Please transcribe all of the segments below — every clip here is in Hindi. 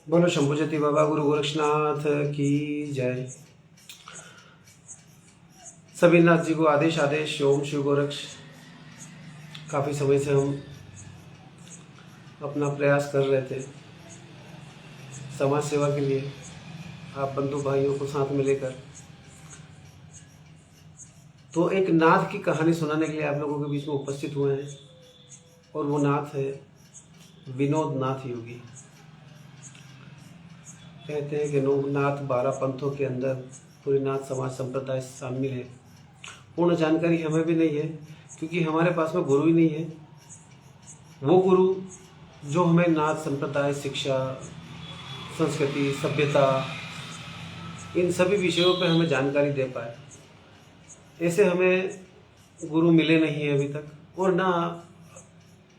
बोलो शंभुजति बाबा गुरु गोरक्षनाथ की जय। सभी नाथ जी को आदेश आदेश। ओम शिव गोरक्ष। काफ़ी समय से हम अपना प्रयास कर रहे थे समाज सेवा के लिए, आप बंधु भाइयों को साथ में लेकर। तो एक नाथ की कहानी सुनाने के लिए आप लोगों के बीच में उपस्थित हुए हैं, और वो नाथ है विनोद नाथ योगी। कहते हैं कि नाथ 12 पंथों के अंदर पूरी नाथ समाज संप्रदाय शामिल है। पूर्ण जानकारी हमें भी नहीं है, क्योंकि हमारे पास में गुरु ही नहीं है। वो गुरु जो हमें नाथ संप्रदाय, शिक्षा, संस्कृति, सभ्यता, इन सभी विषयों पर हमें जानकारी दे पाए, ऐसे हमें गुरु मिले नहीं है अभी तक, और ना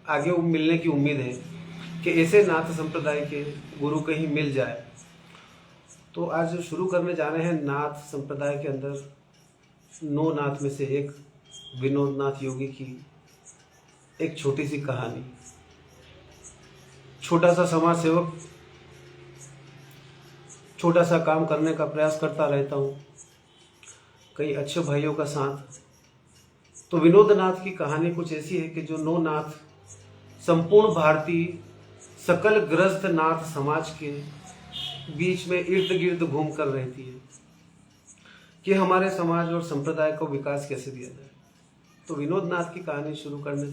आगे मिलने की उम्मीद है कि ऐसे नाथ संप्रदाय के गुरु कहीं मिल जाए। तो आज शुरू करने जा रहे हैं नाथ संप्रदाय के अंदर 9 नाथ में से एक विनोद नाथ योगी की एक छोटी सी कहानी। छोटा सा समाज सेवक, छोटा सा काम करने का प्रयास करता रहता हूँ, कई अच्छे भाइयों का साथ। तो विनोद नाथ की कहानी कुछ ऐसी है कि जो 9 नाथ संपूर्ण भारतीय सकल ग्रस्त नाथ समाज के बीच में इर्द गिर्द घूम कर रहती है कि हमारे समाज और संप्रदाय को विकास कैसे दिया जाए। तो विनोद नाथ की कहानी शुरू करने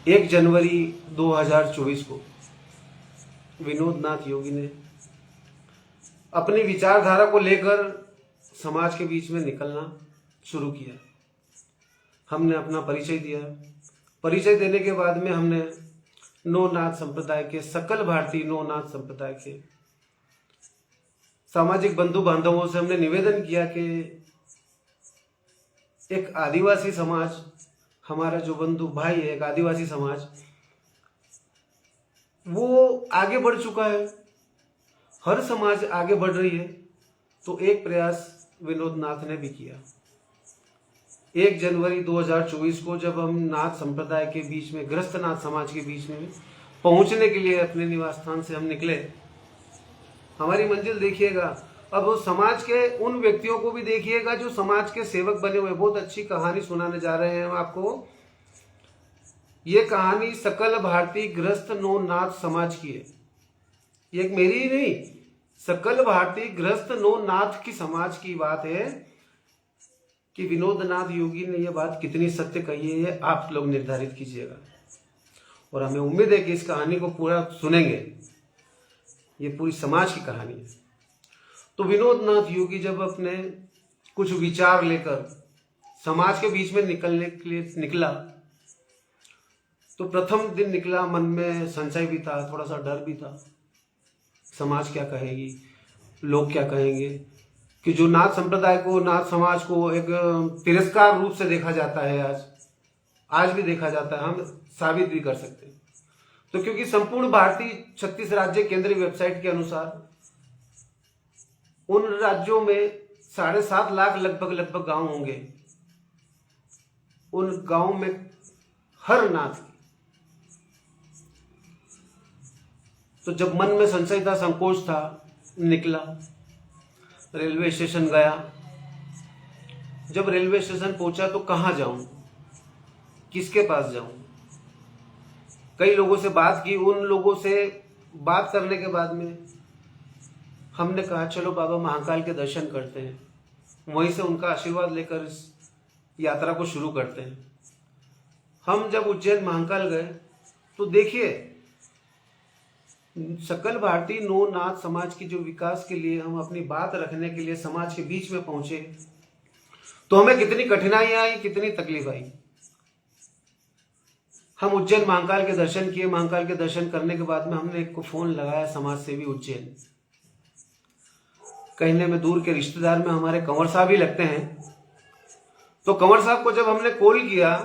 1 जनवरी 2024 को विनोद नाथ योगी ने अपनी विचारधारा को लेकर समाज के बीच में निकलना शुरू किया। हमने अपना परिचय दिया। परिचय देने के बाद में हमने 9 नाथ संप्रदाय के, सकल भारतीय 9 नाथ संप्रदाय के सामाजिक बंधु बांधवों से हमने निवेदन किया कि एक आदिवासी समाज, हमारा जो बंधु भाई है, एक आदिवासी समाज, वो आगे बढ़ चुका है, हर समाज आगे बढ़ रही है। तो एक प्रयास विनोद नाथ ने भी किया। 1 जनवरी 2024 को जब हम नाथ संप्रदाय के बीच में, ग्रस्त नाथ समाज के बीच में पहुंचने के लिए अपने निवास स्थान से हम निकले। हमारी मंजिल देखिएगा। अब समाज के उन व्यक्तियों को भी देखिएगा जो समाज के सेवक बने हुए। बहुत अच्छी कहानी सुनाने जा रहे हैं हम आपको। ये कहानी सकल भारतीय ग्रस्त 9 नाथ समाज की है। ये एक मेरी ही नहीं, सकल भारतीय ग्रस्त 9 नाथ की समाज की बात है कि विनोद नाथ योगी ने यह बात कितनी सत्य कही है, ये आप लोग निर्धारित कीजिएगा। और हमें उम्मीद है कि इस कहानी को पूरा सुनेंगे। ये पूरी समाज की कहानी है। तो विनोद नाथ योगी जब अपने कुछ विचार लेकर समाज के बीच में निकलने के लिए निकला, तो प्रथम दिन निकला, मन में संशय भी था, थोड़ा सा डर भी था। समाज क्या कहेगी, लोग क्या कहेंगे, कि जो नाथ संप्रदाय को, नाथ समाज को एक तिरस्कार रूप से देखा जाता है, आज भी देखा जाता है, हम साबित भी कर सकते हैं। तो क्योंकि संपूर्ण भारतीय 36 राज्य केंद्रीय वेबसाइट के अनुसार उन राज्यों में 7.5 लाख लगभग गांव होंगे। उन गांव में हर नाथ की। तो जब मन में संशय था, संकोच था, निकला, रेलवे स्टेशन गया। जब रेलवे स्टेशन पहुंचा तो कहाँ जाऊं, किसके पास जाऊं। कई लोगों से बात की। उन लोगों से बात करने के बाद में हमने कहा चलो बाबा महाकाल के दर्शन करते हैं, वहीं से उनका आशीर्वाद लेकर इस यात्रा को शुरू करते हैं। हम जब उज्जैन महाकाल गए तो देखिए, सकल भारतीय 9 नाथ समाज की जो विकास के लिए हम अपनी बात रखने के लिए समाज के बीच में पहुंचे, तो हमें कितनी कठिनाई आई, कितनी तकलीफ आई। हम उज्जैन महाकाल के दर्शन किए। महाकाल के दर्शन करने के बाद में हमने एक को फोन लगाया, समाज सेवी उज्जैन। कहने में दूर के रिश्तेदार में हमारे कंवर साहब ही लगते हैं। तो कंवर साहब को जब हमने कॉल किया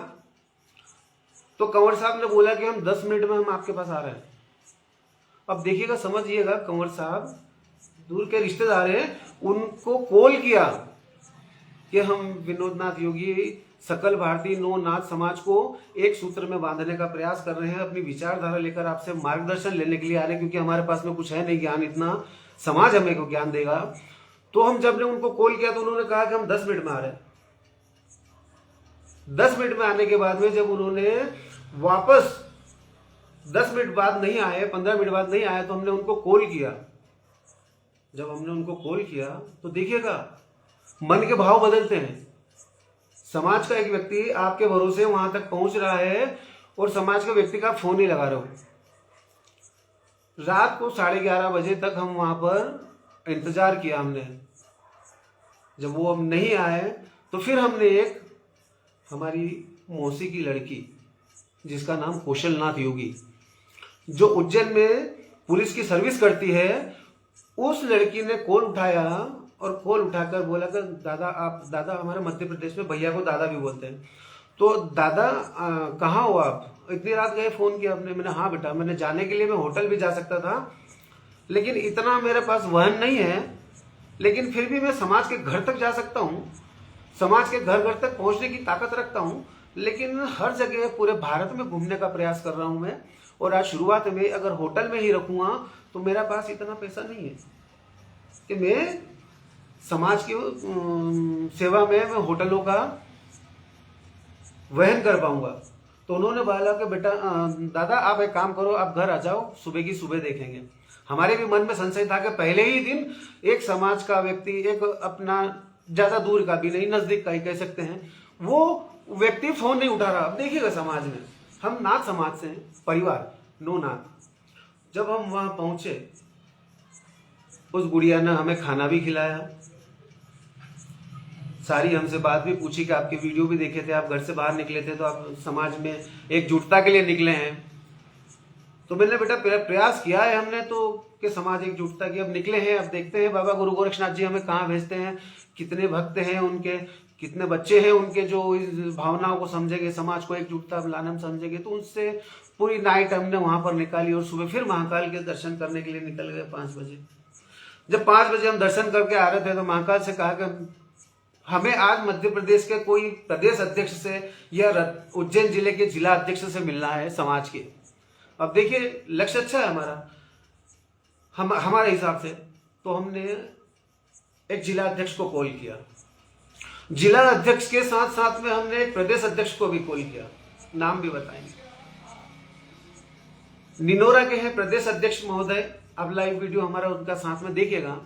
तो कंवर साहब ने बोला कि हम 10 मिनट में हम आपके पास आ रहे हैं। अब देखिएगा, समझिएगा, कंवर साहब दूर के रिश्तेदार हैं, उनको कॉल किया कि हम विनोद नाथ योगी सकल भारतीय नो नाथ समाज को एक सूत्र में बांधने का प्रयास कर रहे हैं। अपनी विचारधारा लेकर आपसे मार्गदर्शन लेने के लिए आ रहे हैं, क्योंकि हमारे पास में कुछ है नहीं ज्ञान, इतना समाज हमें को ज्ञान देगा। तो हम जब ने उनको कॉल किया तो उन्होंने कहा कि हम 10 मिनट में आ रहे हैं। 10 मिनट में आने के बाद में जब उन्होंने वापस 10 मिनट बाद नहीं आए, 15 मिनट बाद नहीं आए, तो हमने उनको कॉल किया। जब हमने उनको कॉल किया तो देखिएगा मन के भाव बदलते हैं। समाज का एक व्यक्ति आपके भरोसे वहां तक पहुंच रहा है और समाज के व्यक्ति का फोन ही लगा रहे हो। रात को 11:30 बजे तक हम वहां पर इंतजार किया हमने। जब वो अब नहीं आए तो फिर हमने एक हमारी मौसी की लड़की जिसका नाम कौशलनाथ योगी, जो उज्जैन में पुलिस की सर्विस करती है, उस लड़की ने कॉल उठाया और कॉल उठाकर बोला कि दादा हमारे मध्य प्रदेश में भैया को दादा भी बोलते हैं, तो दादा कहाँ हो आप, इतनी रात गए फोन किया आपने। मैंने हाँ बेटा, मैंने जाने के लिए मैं होटल भी जा सकता था, लेकिन इतना मेरे पास वाहन नहीं है, लेकिन फिर भी मैं समाज के घर तक जा सकता हूँ, समाज के घर घर तक पहुंचने की ताकत रखता हूँ, लेकिन हर जगह पूरे भारत में घूमने का प्रयास कर रहा हूँ मैं। और आज शुरुआत में अगर होटल में ही रखूंगा तो मेरा पास इतना पैसा नहीं है कि मैं समाज की सेवा में मैं होटलों का वहन कर पाऊंगा। तो उन्होंने बोला कि बेटा दादा आप एक काम करो, आप घर आ जाओ, सुबह की सुबह देखेंगे। हमारे भी मन में संशय था कि पहले ही दिन एक समाज का व्यक्ति, एक अपना ज्यादा दूर का भी नहीं, नजदीक का ही कह सकते हैं, वो व्यक्ति फोन नहीं उठा रहा। अब देखिएगा समाज में हम नाथ समाज से हैं, परिवार नो नाथ। जब हम वहां पहुंचे, उस गुड़िया ने हमें खाना भी खिलाया, सारी हमसे बात भी पूछी कि आपके वीडियो भी देखे थे, आप घर से बाहर निकले थे तो आप समाज में एकजुटता के लिए निकले हैं। तो मैंने बेटा प्रयास किया है हमने तो कि समाज एकजुटता की, अब निकले हैं, अब देखते हैं बाबा गुरु गोरक्षनाथ जी हमें कहाँ भेजते हैं, कितने भक्त हैं उनके, कितने बच्चे हैं उनके जो इस भावनाओं को समझेंगे, समाज को एकजुटता लाने में समझेंगे। तो उनसे पूरी नाइट हमने वहां पर निकाली और सुबह फिर महाकाल के दर्शन करने के लिए निकल गए 5 बजे। जब 5 बजे हम दर्शन करके आ रहे थे तो महाकाल से कहा कि हमें आज मध्य प्रदेश के कोई प्रदेश अध्यक्ष से या उज्जैन जिले के जिला अध्यक्ष से मिलना है समाज के। अब देखिए लक्ष्य अच्छा है हमारा, हमारे हिसाब से। तो हमने एक जिला अध्यक्ष को कॉल किया, जिला अध्यक्ष के साथ साथ में हमने एक प्रदेश अध्यक्ष को भी कॉल किया, नाम भी बताएंगे। निनोरा के हैं प्रदेश अध्यक्ष महोदय, अब लाइव वीडियो हमारा उनका साथ में देखिएगा।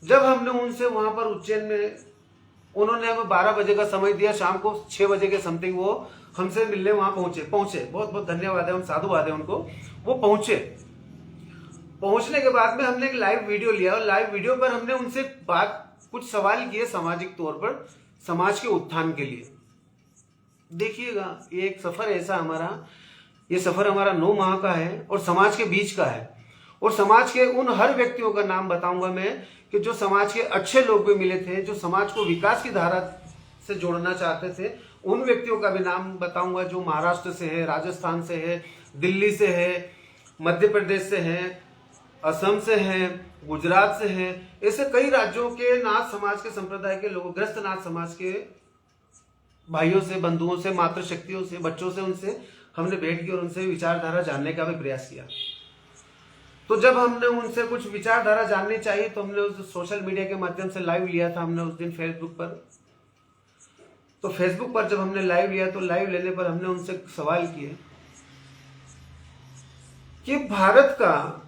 जब हमने उनसे वहां पर उज्जैन में, उन्होंने हमें 12 बजे का समय दिया, शाम को 6 बजे के समथिंग वो हमसे मिलने वहां पहुंचे। बहुत बहुत धन्यवाद है, हम साधुवाद है उनको। वो पहुंचने के बाद में हमने एक लाइव वीडियो लिया और लाइव वीडियो पर हमने उनसे कुछ सवाल किए सामाजिक तौर पर, समाज के उत्थान के लिए। देखिएगा ये एक सफर ऐसा ये सफर हमारा 9 माह का है और समाज के बीच का है। और समाज के उन हर व्यक्तियों का नाम बताऊंगा मैं कि जो समाज के अच्छे लोग भी मिले थे, जो समाज को विकास की धारा से जोड़ना चाहते थे, उन व्यक्तियों का भी नाम बताऊंगा जो महाराष्ट्र से है, राजस्थान से है, दिल्ली से है, मध्य प्रदेश से है, असम से है, गुजरात से है। ऐसे कई राज्यों के नाथ समाज के संप्रदाय के लोग, ग्रस्त नाथ समाज के भाइयों से, बंधुओं से, मातृशक्तियों से, बच्चों से, उनसे हमने भेंट की और उनसे विचारधारा जानने का भी प्रयास किया। तो जब हमने उनसे कुछ विचारधारा जाननी चाहिए तो हमने उस सोशल मीडिया के माध्यम से लाइव लिया था हमने उस दिन फेसबुक पर। तो फेसबुक पर जब हमने लाइव लिया तो लाइव लेने पर हमने उनसे सवाल किए कि भारत का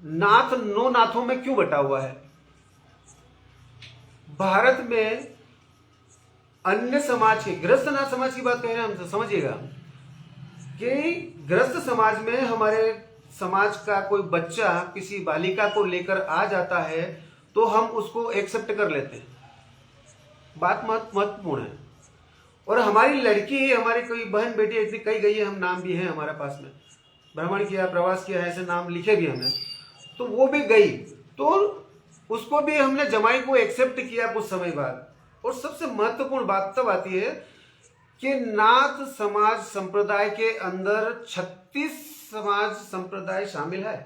नाथ 9 नाथों में क्यों बटा हुआ है। भारत में अन्य समाज के, ग्रस्त नाथ समाज की बात कह रहे हैं हम, समझिएगा कि ग्रस्त समाज में हमारे समाज का कोई बच्चा किसी बालिका को लेकर आ जाता है तो हम उसको एक्सेप्ट कर लेते हैं, बात महत्वपूर्ण है। और हमारी लड़की, हमारी कोई बहन बेटी ऐसी कई गई है, हम नाम भी हैं हमारे पास में, भ्रमण किया, प्रवास किया है, ऐसे नाम लिखे भी हमने, तो वो भी गई तो उसको भी हमने जमाई को एक्सेप्ट किया कुछ समय बाद। और सबसे महत्वपूर्ण बात तब आती है कि नाथ समाज संप्रदाय के अंदर 36 समाज संप्रदाय शामिल है,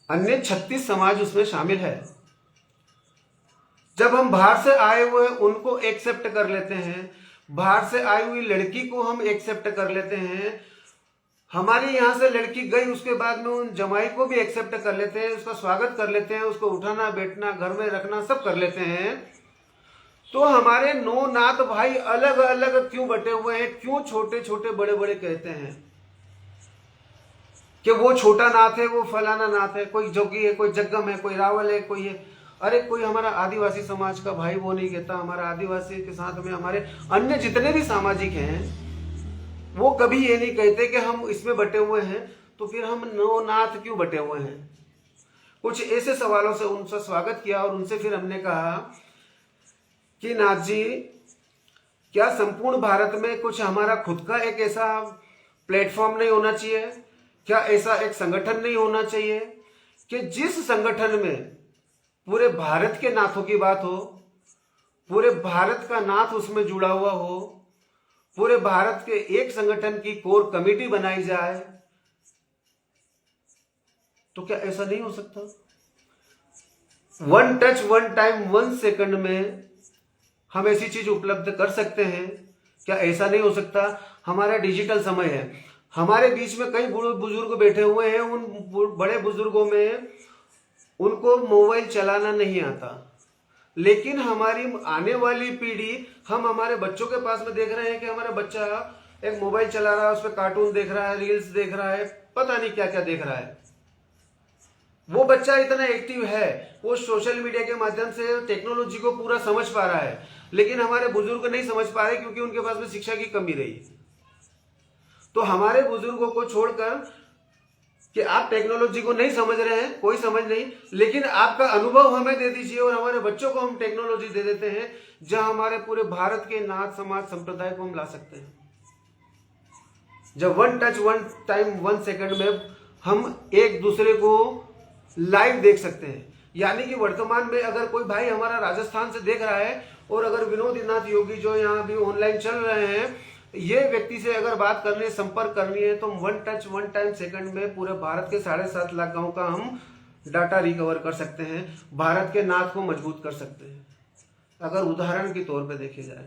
अन्य 36 समाज उसमें शामिल है। जब हम बाहर से आए हुए उनको एक्सेप्ट कर लेते हैं, बाहर से आई हुई लड़की को हम एक्सेप्ट कर लेते हैं, हमारी यहां से लड़की गई उसके बाद में उन जमाई को भी एक्सेप्ट कर लेते हैं, उसका स्वागत कर लेते हैं, उसको उठाना बैठना घर में रखना सब कर लेते हैं, तो हमारे 9 नाथ भाई अलग अलग क्यों बटे हुए हैं? क्यों छोटे छोटे बड़े बड़े कहते हैं कि वो छोटा नाथ है, वो फलाना नाथ है, कोई जोगी है, कोई जग्गम है, कोई रावल है, कोई है। अरे कोई हमारा आदिवासी समाज का भाई वो नहीं कहता, हमारा आदिवासी के साथ में हमारे अन्य जितने भी सामाजिक हैं वो कभी ये नहीं कहते कि हम इसमें बटे हुए हैं, तो फिर हम 9 नाथ क्यों बटे हुए हैं? कुछ ऐसे सवालों से उनका स्वागत किया और उनसे फिर हमने कहा कि नाथ जी, क्या संपूर्ण भारत में कुछ हमारा खुद का एक ऐसा प्लेटफॉर्म नहीं होना चाहिए? क्या ऐसा एक संगठन नहीं होना चाहिए कि जिस संगठन में पूरे भारत के नाथों की बात हो, पूरे भारत का नाथ उसमें जुड़ा हुआ हो, पूरे भारत के एक संगठन की कोर कमेटी बनाई जाए? तो क्या ऐसा नहीं हो सकता? 1 टच 1 टाइम 1 सेकंड में हम ऐसी चीज उपलब्ध कर सकते हैं? क्या ऐसा नहीं हो सकता? हमारा डिजिटल समय है, हमारे बीच में कई बुजुर्ग बैठे हुए हैं, उन बड़े बुजुर्गों में उनको मोबाइल चलाना नहीं आता, लेकिन हमारी आने वाली पीढ़ी, हम हमारे बच्चों के पास में देख रहे हैं कि हमारा बच्चा एक मोबाइल चला रहा है, उस पर कार्टून देख रहा है, रील्स देख रहा है, पता नहीं क्या क्या देख रहा है। वो बच्चा इतना एक्टिव है, वो सोशल मीडिया के माध्यम से टेक्नोलॉजी को पूरा समझ पा रहा है, लेकिन हमारे बुजुर्ग नहीं समझ पा रहे क्योंकि उनके पास में शिक्षा की कमी रही। तो हमारे बुजुर्गों को छोड़कर कि आप टेक्नोलॉजी को नहीं समझ रहे हैं, कोई समझ नहीं, लेकिन आपका अनुभव हमें दे दीजिए और हमारे बच्चों को हम टेक्नोलॉजी दे देते हैं, जहां हमारे पूरे भारत के नाथ समाज संप्रदाय को हम ला सकते हैं। जब 1 टच 1 टाइम 1 सेकंड में हम एक दूसरे को लाइव देख सकते हैं। यानी कि वर्तमान में अगर कोई भाई हमारा राजस्थान से देख रहा है और अगर विनोदनाथ योगी जो यहाँ भी ऑनलाइन चल रहे हैं, ये व्यक्ति से अगर बात करनी है, संपर्क करनी है, तो 1 टच 1 टाइम सेकंड में पूरे भारत के 7.5 लाख गांव का हम डाटा रिकवर कर सकते हैं, भारत के नाथ को मजबूत कर सकते हैं। अगर उदाहरण के तौर पे देखे जाए,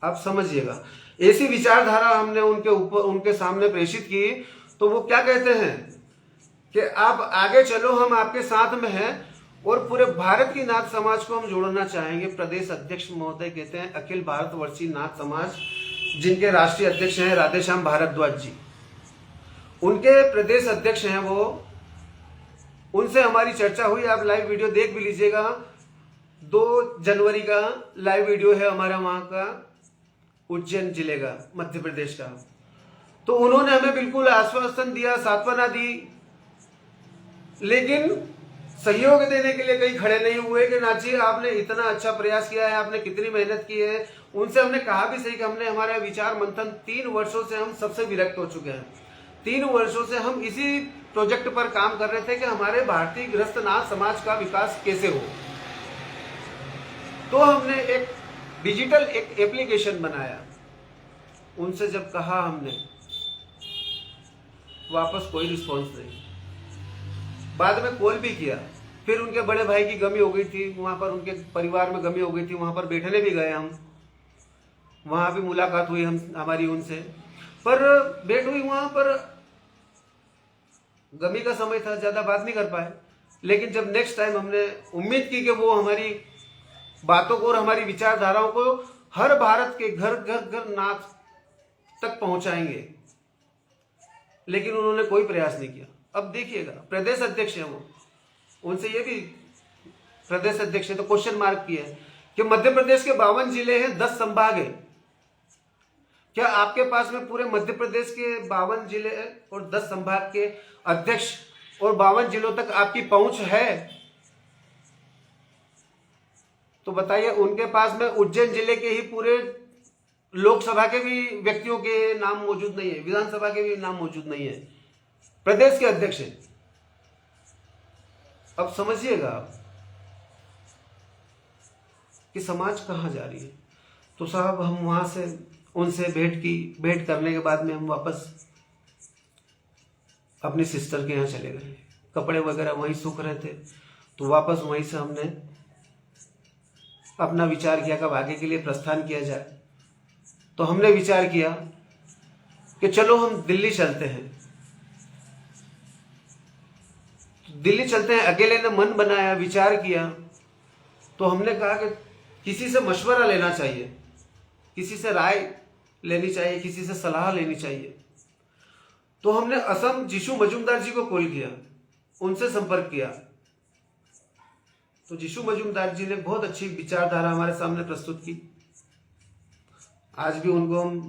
आप समझिएगा, ऐसी विचारधारा हमने उनके सामने प्रेषित की, तो वो क्या कहते हैं कि आप आगे चलो, हम आपके साथ में हैं और पूरे भारत की नाथ समाज को हम जोड़ना चाहेंगे। प्रदेश अध्यक्ष महोदय कहते हैं अखिल भारतवर्षीय नाथ समाज, जिनके राष्ट्रीय अध्यक्ष हैं राधेश्याम भारद्वाज जी, उनके प्रदेश अध्यक्ष हैं वो। उनसे हमारी चर्चा हुई, आप लाइव वीडियो देख भी लीजिएगा। 2 जनवरी का लाइव वीडियो है हमारा, वहां का उज्जैन जिले का, मध्य प्रदेश का। तो उन्होंने हमें बिल्कुल आश्वासन दिया, सांत्वना दी, लेकिन सहयोग देने के लिए कहीं खड़े नहीं हुए कि नाथ जी आपने इतना अच्छा प्रयास किया है, आपने कितनी मेहनत की है। उनसे हमने कहा भी सही कि हमने हमारा विचार मंथन 3 वर्षों से हम सबसे विरक्त हो चुके हैं। 3 वर्षों से हम इसी प्रोजेक्ट पर काम कर रहे थे कि हमारे भारतीय गृहस्थ नाथ समाज का विकास कैसे हो। तो हमने एक डिजिटल एक एप्लीकेशन बनाया। उनसे जब कहा हमने, वापस कोई रिस्पॉन्स नहीं। बाद में कॉल भी किया, फिर उनके बड़े भाई की गमी हो गई थी, वहां पर उनके परिवार में गमी हो गई थी, वहां पर बैठने भी गए हम, वहां भी मुलाकात हुई हमारी उनसे, पर भेंट हुई वहां पर, गमी का समय था, ज्यादा बात नहीं कर पाए। लेकिन जब नेक्स्ट टाइम हमने उम्मीद की कि वो हमारी बातों को और हमारी विचारधाराओं को हर भारत के घर घर घर नाथ तक पहुंचाएंगे, लेकिन उन्होंने कोई प्रयास नहीं किया। अब देखिएगा, प्रदेश अध्यक्ष है वो, उनसे ये भी, प्रदेश अध्यक्ष है तो क्वेश्चन मार्क किया है कि मध्य प्रदेश के 52 जिले हैं, 10 संभाग है, क्या आपके पास में पूरे मध्य प्रदेश के 52 जिले और 10 संभाग के अध्यक्ष और 52 जिलों तक आपकी पहुंच है? तो बताइए, उनके पास में उज्जैन जिले के ही पूरे लोकसभा के भी व्यक्तियों के नाम मौजूद नहीं है, विधानसभा के भी नाम मौजूद नहीं है, प्रदेश के अध्यक्ष हैं। अब समझिएगा आप कि समाज कहां जा रही है। तो साहब हम वहां से उनसे भेंट करने के बाद में हम वापस अपनी सिस्टर के यहाँ चले गए। कपड़े वगैरह वहीं सूख रहे थे, तो वापस वहीं से हमने अपना विचार किया कब आगे के लिए प्रस्थान किया जाए। तो हमने विचार किया कि चलो हम दिल्ली चलते हैं। दिल्ली चलते हैं, अकेले ने मन बनाया, विचार किया। तो हमने कहा कि किसी से मशवरा लेना चाहिए, किसी से राय लेनी चाहिए, किसी से सलाह लेनी चाहिए। तो हमने असम जीशु मजूमदार जी को कॉल किया, उनसे संपर्क किया। तो जीशु मजूमदार जी ने बहुत अच्छी विचारधारा हमारे सामने प्रस्तुत की। आज भी उनको हम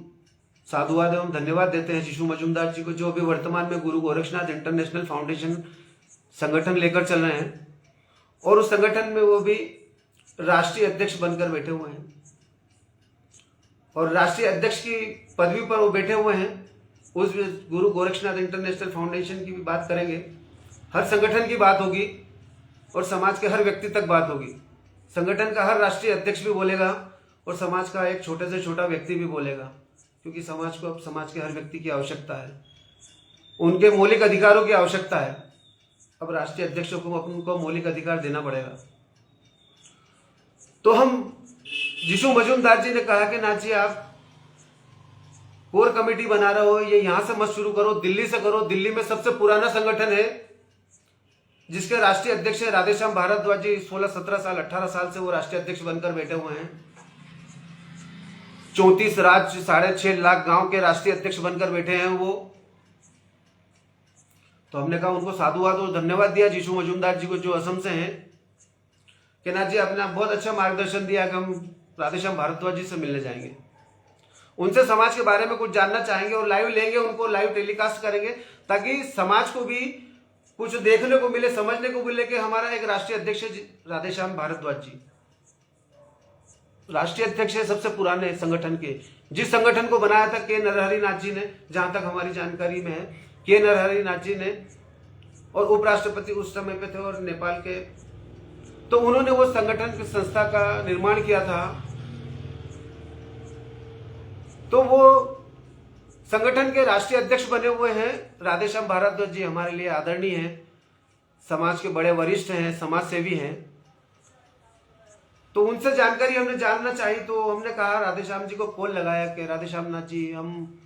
साधुवाद एवं धन्यवाद देते हैं जीशु मजूमदार जी को, जो अभी वर्तमान में गुरु गोरक्षनाथ इंटरनेशनल फाउंडेशन संगठन लेकर चल रहे हैं और उस संगठन में वो भी राष्ट्रीय अध्यक्ष बनकर बैठे हुए हैं और राष्ट्रीय अध्यक्ष की पदवी पर वो बैठे हुए हैं। उस गुरु गोरक्षनाथ इंटरनेशनल फाउंडेशन की भी बात करेंगे। हर संगठन की बात होगी और समाज के हर व्यक्ति तक बात होगी। संगठन का हर राष्ट्रीय अध्यक्ष भी बोलेगा और समाज का एक छोटे से छोटा व्यक्ति भी बोलेगा, क्योंकि समाज को अब समाज के हर व्यक्ति की आवश्यकता है, उनके मौलिक अधिकारों की आवश्यकता है। अब राष्ट्रीय अध्यक्षों को उनको मौलिक अधिकार देना पड़ेगा। तो हम जीशु मजूमदार जी ने कहा कि नाथ जी, आप कोर कमेटी बना रहे हो, ये यहां से मत शुरू करो, दिल्ली से करो। दिल्ली में सबसे पुराना संगठन है जिसके राष्ट्रीय अध्यक्ष है राधेश्याम भारद्वाज जी। 16-17 साल 18 साल से वो राष्ट्रीय अध्यक्ष बनकर बैठे हुए हैं। 34 राज्य 6.5 लाख गांव के राष्ट्रीय अध्यक्ष बनकर बैठे हैं वो। तो हमने कहा उनको साधुवाद और धन्यवाद दिया जीशु मजूमदार जी को, जो असम से हैं, कि नाथ जी आपने बहुत अच्छा मार्गदर्शन दिया कि हम राधेश्याम भारद्वाज जी से मिलने जाएंगे, उनसे समाज के बारे में कुछ जानना चाहेंगे और लाइव लेंगे, उनको लाइव टेलीकास्ट करेंगे, ताकि समाज को भी कुछ देखने को मिले, समझने को मिले कि हमारा एक राष्ट्रीय अध्यक्ष है राधेश्याम भारद्वाज जी। राष्ट्रीय अध्यक्ष है सबसे पुराने संगठन के, जिस संगठन को बनाया था के नरहरि नाथ जी ने, जहां तक हमारी जानकारी में है, के नरहरि नाथ जी ने, और उपराष्ट्रपति उस समय पे थे और नेपाल के। तो उन्होंने वो संगठन की संस्था का निर्माण किया था। तो वो संगठन के राष्ट्रीय अध्यक्ष बने हुए हैं राधेश्याम भारद्वाज जी। हमारे लिए आदरणीय हैं, समाज के बड़े वरिष्ठ हैं, समाज सेवी हैं। तो उनसे जानकारी हमने जानना चाहिए। तो हमने कहा, राधेश्याम जी को कॉल लगाया कि राधेश्याम नाथ जी, हम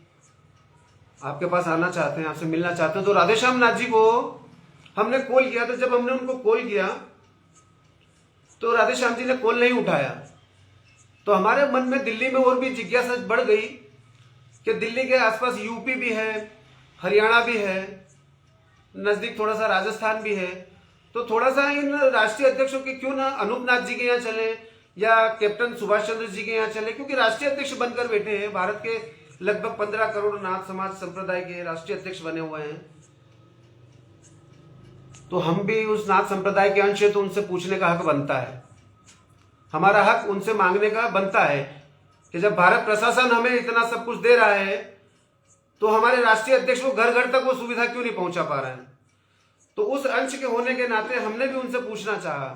आपके पास आना चाहते हैं, आपसे मिलना चाहते हैं। तो राधेश्याम नाथ जी को हमने कॉल किया। तो जब हमने उनको कॉल किया तो राधेश्याम जी ने कॉल नहीं उठाया। तो हमारे मन में दिल्ली में और भी जिज्ञासा बढ़ गई कि दिल्ली के आसपास यूपी भी है, हरियाणा भी है, नजदीक थोड़ा सा राजस्थान भी है। तो थोड़ा सा इन राष्ट्रीय अध्यक्षों के क्यों ना अनूप नाथ जी के यहाँ चले या कैप्टन सुभाष चंद्र जी के यहाँ चले, क्योंकि राष्ट्रीय अध्यक्ष बनकर बैठे हैं। भारत के लगभग 15 करोड़ नाथ समाज संप्रदाय के राष्ट्रीय अध्यक्ष बने हुए हैं। तो हम भी उस नाथ संप्रदाय के अंश है, तो उनसे पूछने का हक बनता है, हमारा हक उनसे मांगने का बनता है कि जब भारत प्रशासन हमें इतना सब कुछ दे रहा है तो हमारे राष्ट्रीय अध्यक्ष को घर घर तक वो सुविधा क्यों नहीं पहुंचा पा रहे हैं। तो उस अंश के होने के नाते हमने भी उनसे पूछना चाहा।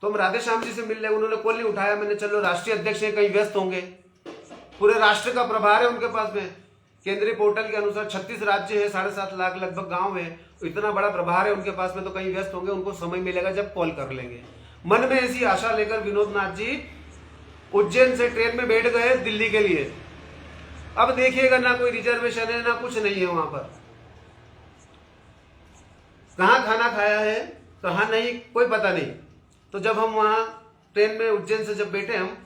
तो हम राधेश्याम जी से मिल रहे, उन्होंने कॉल नहीं उठाया। मैंने चलो राष्ट्रीय अध्यक्ष है, कहीं व्यस्त होंगे, पूरे राष्ट्र का प्रभार है उनके पास में। केंद्रीय पोर्टल के अनुसार 36 राज्य है, 7.5 लाख लगभग गांव है, इतना बड़ा प्रभार है उनके पास में, तो कहीं व्यस्त होंगे, उनको समय मिलेगा जब कॉल कर लेंगे। मन में ऐसी आशा लेकर विनोद नाथ जी उज्जैन से ट्रेन में बैठ गए दिल्ली के लिए। अब देखिएगा, ना कोई रिजर्वेशन है, ना कुछ नहीं है वहां पर, कहाँ खाना खाया है, कहाँ नहीं, कोई पता नहीं। तो जब हम वहां ट्रेन में उज्जैन से जब बैठे, हम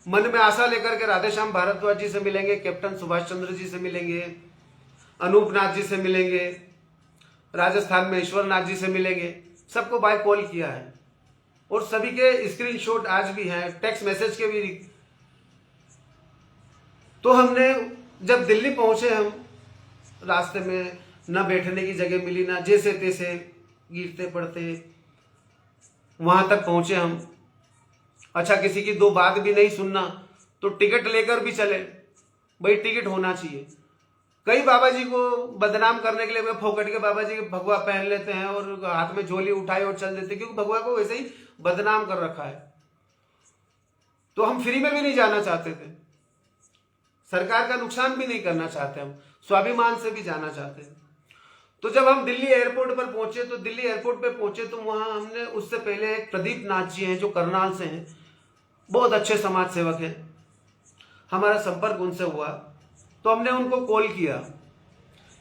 मन में आशा लेकर के राधेश्याम भारद्वाज जी से मिलेंगे, कैप्टन सुभाष चंद्र जी से मिलेंगे, अनूप नाथ जी से मिलेंगे, राजस्थान में ईश्वर नाथ जी से मिलेंगे, सबको बाय कॉल किया है और सभी के स्क्रीनशॉट आज भी हैं, टेक्स्ट मैसेज के भी। तो हमने जब दिल्ली पहुंचे, हम रास्ते में न बैठने की जगह मिली, ना जैसे तैसे गिरते पड़ते वहां तक पहुंचे हम। अच्छा, किसी की दो बात भी नहीं सुनना तो टिकट लेकर भी चले, भाई टिकट होना चाहिए। कई बाबा जी को बदनाम करने के लिए वे फोकट के बाबा जी भगवा पहन लेते हैं और हाथ में झोली उठाए और चल देते, क्योंकि भगवा को वैसे ही बदनाम कर रखा है। तो हम फ्री में भी नहीं जाना चाहते थे, सरकार का नुकसान भी नहीं करना चाहते, हम स्वाभिमान से भी जाना चाहते हैं। तो जब हम दिल्ली एयरपोर्ट पर पहुंचे, तो वहां हमने उससे पहले एक प्रदीप नाथ जी हैं जो करनाल से हैं, बहुत अच्छे समाज सेवक हैं। हमारा संपर्क उनसे हुआ तो हमने उनको कॉल किया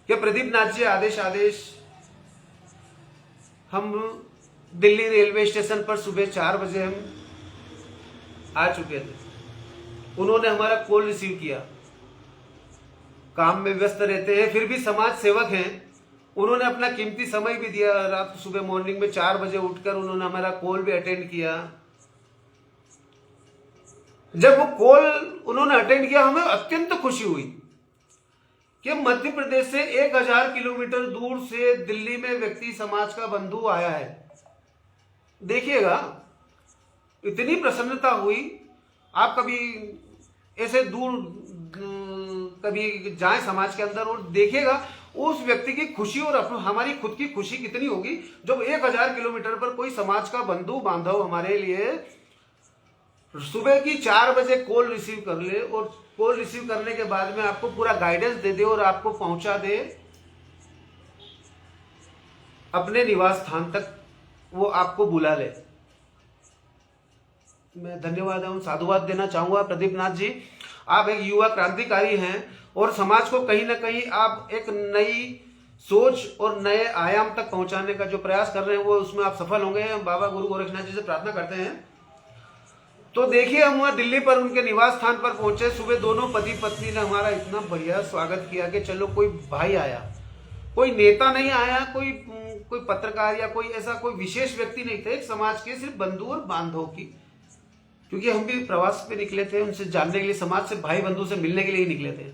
कि प्रदीप नाथ जी, आदेश हम दिल्ली रेलवे स्टेशन पर सुबह 4 बजे हम आ चुके थे। उन्होंने हमारा कॉल रिसीव किया। काम में व्यस्त रहते हैं, फिर भी समाज सेवक हैं। उन्होंने अपना कीमती समय भी दिया। रात सुबह मॉर्निंग में 4 बजे उठकर उन्होंने हमारा कॉल भी अटेंड किया। जब वो कॉल उन्होंने अटेंड किया, हमें अत्यंत खुशी हुई कि मध्य प्रदेश से 1000 किलोमीटर दूर से दिल्ली में व्यक्ति, समाज का बंधु आया है। देखिएगा, इतनी प्रसन्नता हुई। आप कभी ऐसे दूर कभी जाएं समाज के अंदर और देखिएगा उस व्यक्ति की खुशी और हमारी खुद की खुशी कितनी होगी जब 1000 किलोमीटर पर कोई समाज का बंधु बांधव हमारे लिए सुबह की 4 बजे कॉल रिसीव कर ले और कॉल रिसीव करने के बाद में आपको पूरा गाइडेंस दे दे और आपको पहुंचा दे अपने निवास स्थान तक, वो आपको बुला ले। मैं धन्यवाद एवं साधुवाद देना चाहूंगा प्रदीप नाथ जी। आप एक युवा क्रांतिकारी हैं और समाज को कहीं ना कहीं आप एक नई सोच और नए आयाम तक पहुंचाने का जो प्रयास कर रहे हैं वो उसमें आप सफल होंगे। हम बाबा गुरु गोरखनाथ जी से प्रार्थना करते हैं। तो देखिए, हम वहां दिल्ली पर उनके निवास स्थान पर पहुंचे। सुबह दोनों पति पत्नी ने हमारा इतना बढ़िया स्वागत किया कि चलो कोई भाई आया, कोई नेता नहीं आया, कोई पत्रकार या कोई ऐसा कोई विशेष व्यक्ति नहीं थे, एक समाज के सिर्फ बंधु और बांधव की, क्योंकि हम भी प्रवास पे निकले थे उनसे जानने के लिए, समाज से भाई बंधु से मिलने के लिए ही निकले थे।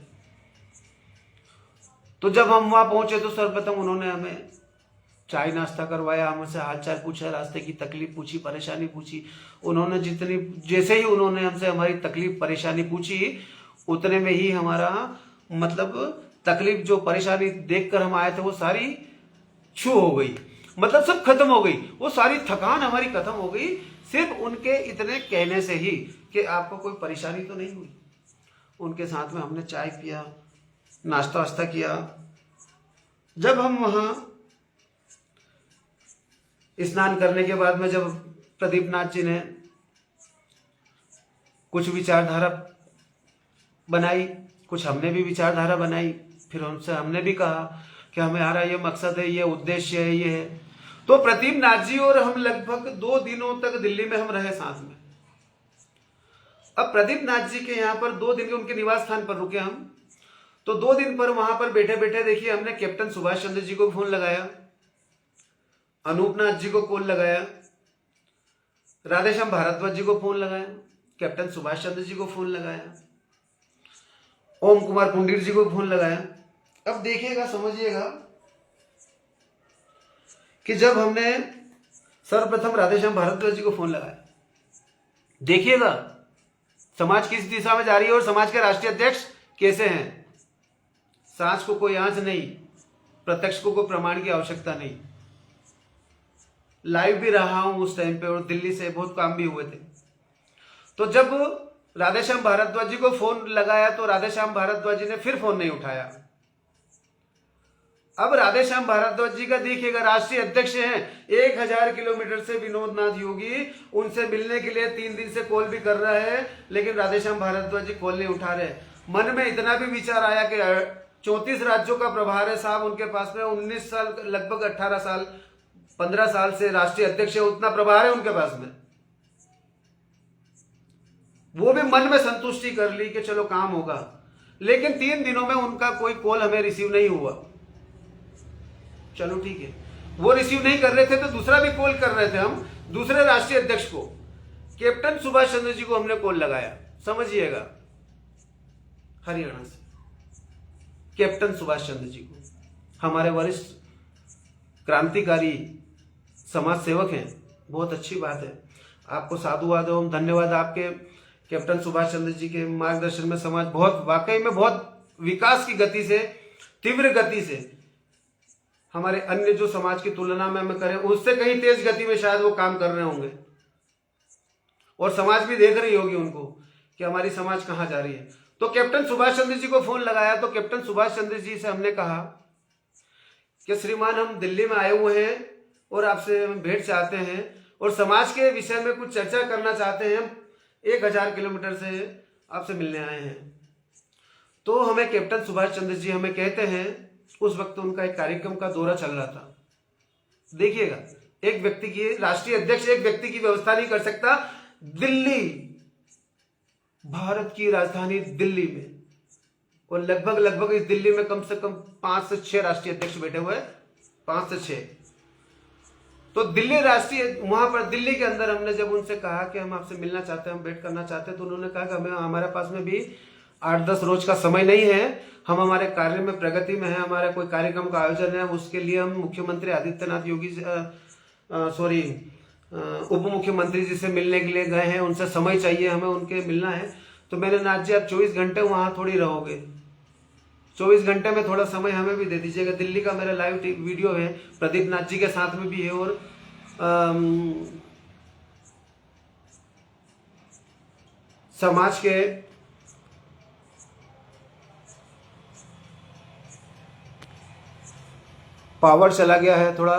तो जब हम वहां पहुंचे तो सर्वप्रथम उन्होंने हमें चाय नाश्ता करवाया, हमसे हालचाल पूछा, रास्ते की तकलीफ पूछी, परेशानी पूछी। उन्होंने जैसे ही उन्होंने हमसे हमारी तकलीफ परेशानी पूछी, उतने में ही हमारा मतलब तकलीफ जो परेशानी देखकर हम आए थे वो सारी छू हो गई, मतलब सब खत्म हो गई। वो सारी थकान हमारी खत्म हो गई सिर्फ उनके इतने कहने से ही कि आपको कोई परेशानी तो नहीं हुई। उनके साथ में हमने चाय पिया, नाश्ता वास्ता किया। जब हम वहां स्नान करने के बाद में जब प्रदीप नाथ जी ने कुछ विचारधारा बनाई, कुछ हमने भी विचारधारा बनाई, फिर उनसे हमने भी कहा कि हमारा ये मकसद है, ये उद्देश्य है, ये है। तो प्रदीप नाथ जी और हम लगभग 2 दिनों तक दिल्ली में हम रहे साथ में। अब प्रदीप नाथ जी के यहाँ पर 2 दिन के उनके निवास स्थान पर रुके हम। तो 2 दिन पर वहां पर बैठे बैठे देखिए, हमने कैप्टन सुभाष चंद्र जी को फोन लगाया, अनूपनाथ जी को कॉल लगाया, राधेश्याम भारद्वाज जी को फोन लगाया, कैप्टन सुभाष चंद्र जी को फोन लगाया, ओम कुमार पुंडीर जी को फोन लगाया। अब देखिएगा, समझिएगा कि जब हमने सर्वप्रथम राधेश्याम भारद्वाज जी को फोन लगाया, देखिएगा समाज किस दिशा में जा रही है और समाज के राष्ट्रीय अध्यक्ष कैसे हैं। सांस को कोई आंच नहीं, प्रत्यक्ष को कोई प्रमाण की आवश्यकता नहीं। लाइव भी रहा हूं उस टाइम पे और दिल्ली से बहुत काम भी हुए थे। तो जब राधेश्याम भारद्वाज जी को फोन लगाया तो राधेश्याम भारद्वाज जी ने फिर फोन नहीं उठाया। अब राधेश्याम भारद्वाज जी का देखिएगा, राष्ट्रीय अध्यक्ष हैं, 1000 किलोमीटर से विनोद नाथ योगी उनसे मिलने के लिए 3 दिन से कॉल भी कर रहा है, लेकिन राधेश्याम भारद्वाज जी कॉल नहीं उठा रहे। मन में इतना भी विचार आया कि 34 राज्यों का प्रभार है साहब उनके पास में, 19 साल लगभग 18 साल 15 साल से राष्ट्रीय अध्यक्ष है, उतना प्रभार है उनके पास में। वो भी मन में संतुष्टि कर ली कि चलो काम होगा, लेकिन 3 दिनों में उनका कोई कॉल हमें रिसीव नहीं हुआ। चलो ठीक है, वो रिसीव नहीं कर रहे थे तो दूसरा भी कॉल कर रहे थे हम, दूसरे राष्ट्रीय अध्यक्ष को, कैप्टन सुभाष चंद्र जी को हमने कॉल लगाया। समझिएगा, हरियाणा से कैप्टन सुभाष चंद्र जी को, हमारे वरिष्ठ क्रांतिकारी समाज सेवक हैं। बहुत अच्छी बात है, आपको साधुवाद एवं धन्यवाद। आपके कैप्टन सुभाष चंद्र जी के मार्गदर्शन में समाज बहुत वाकई में बहुत विकास की गति से, तीव्र गति से, हमारे अन्य जो समाज की तुलना में हम करें उससे कहीं तेज गति में शायद वो काम कर रहे होंगे, और समाज भी देख रही होगी उनको कि हमारी समाज कहां जा रही है। तो कैप्टन सुभाष चंद्र जी को फोन लगाया तो कैप्टन सुभाष चंद्र जी से हमने कहा कि श्रीमान, हम दिल्ली में आए हुए हैं और आपसे हम भेंट चाहते हैं और समाज के विषय में कुछ चर्चा करना चाहते हैं। 1000 किलोमीटर से आपसे मिलने आए हैं। तो हमें कैप्टन सुभाष चंद्र जी हमें कहते हैं, उस वक्त उनका एक कार्यक्रम का दौरा चल रहा था। देखिएगा, एक व्यक्ति की, राष्ट्रीय अध्यक्ष एक व्यक्ति की व्यवस्था नहीं कर सकता। दिल्ली, भारत की राजधानी दिल्ली में, और लगभग इस दिल्ली में कम से कम 5 से 6 राष्ट्रीय अध्यक्ष बैठे हुए हैं, 5 से 6। तो दिल्ली राष्ट्रीय, वहां पर दिल्ली के अंदर हमने जब उनसे कहा कि हम आपसे मिलना चाहते हैं, हम भेंट करना चाहते हैं, तो उन्होंने कहा कि हमारे पास में भी 8-10 रोज का समय नहीं है, हम हमारे कार्य में प्रगति में है, हमारे कोई कार्यक्रम का आयोजन है, उसके लिए हम मुख्यमंत्री आदित्यनाथ योगी उप मुख्यमंत्री जी से मिलने के लिए गए हैं, उनसे समय चाहिए, हमें उनके मिलना है। तो मैंने, नाथ जी आप 24 घंटे वहां थोड़ी रहोगे, 24 घंटे में थोड़ा समय हमें भी दे दीजिएगा। दिल्ली का मेरा लाइव वीडियो है, प्रदीप नाथ जी के साथ में भी है, और समाज के पावर चला गया है थोड़ा,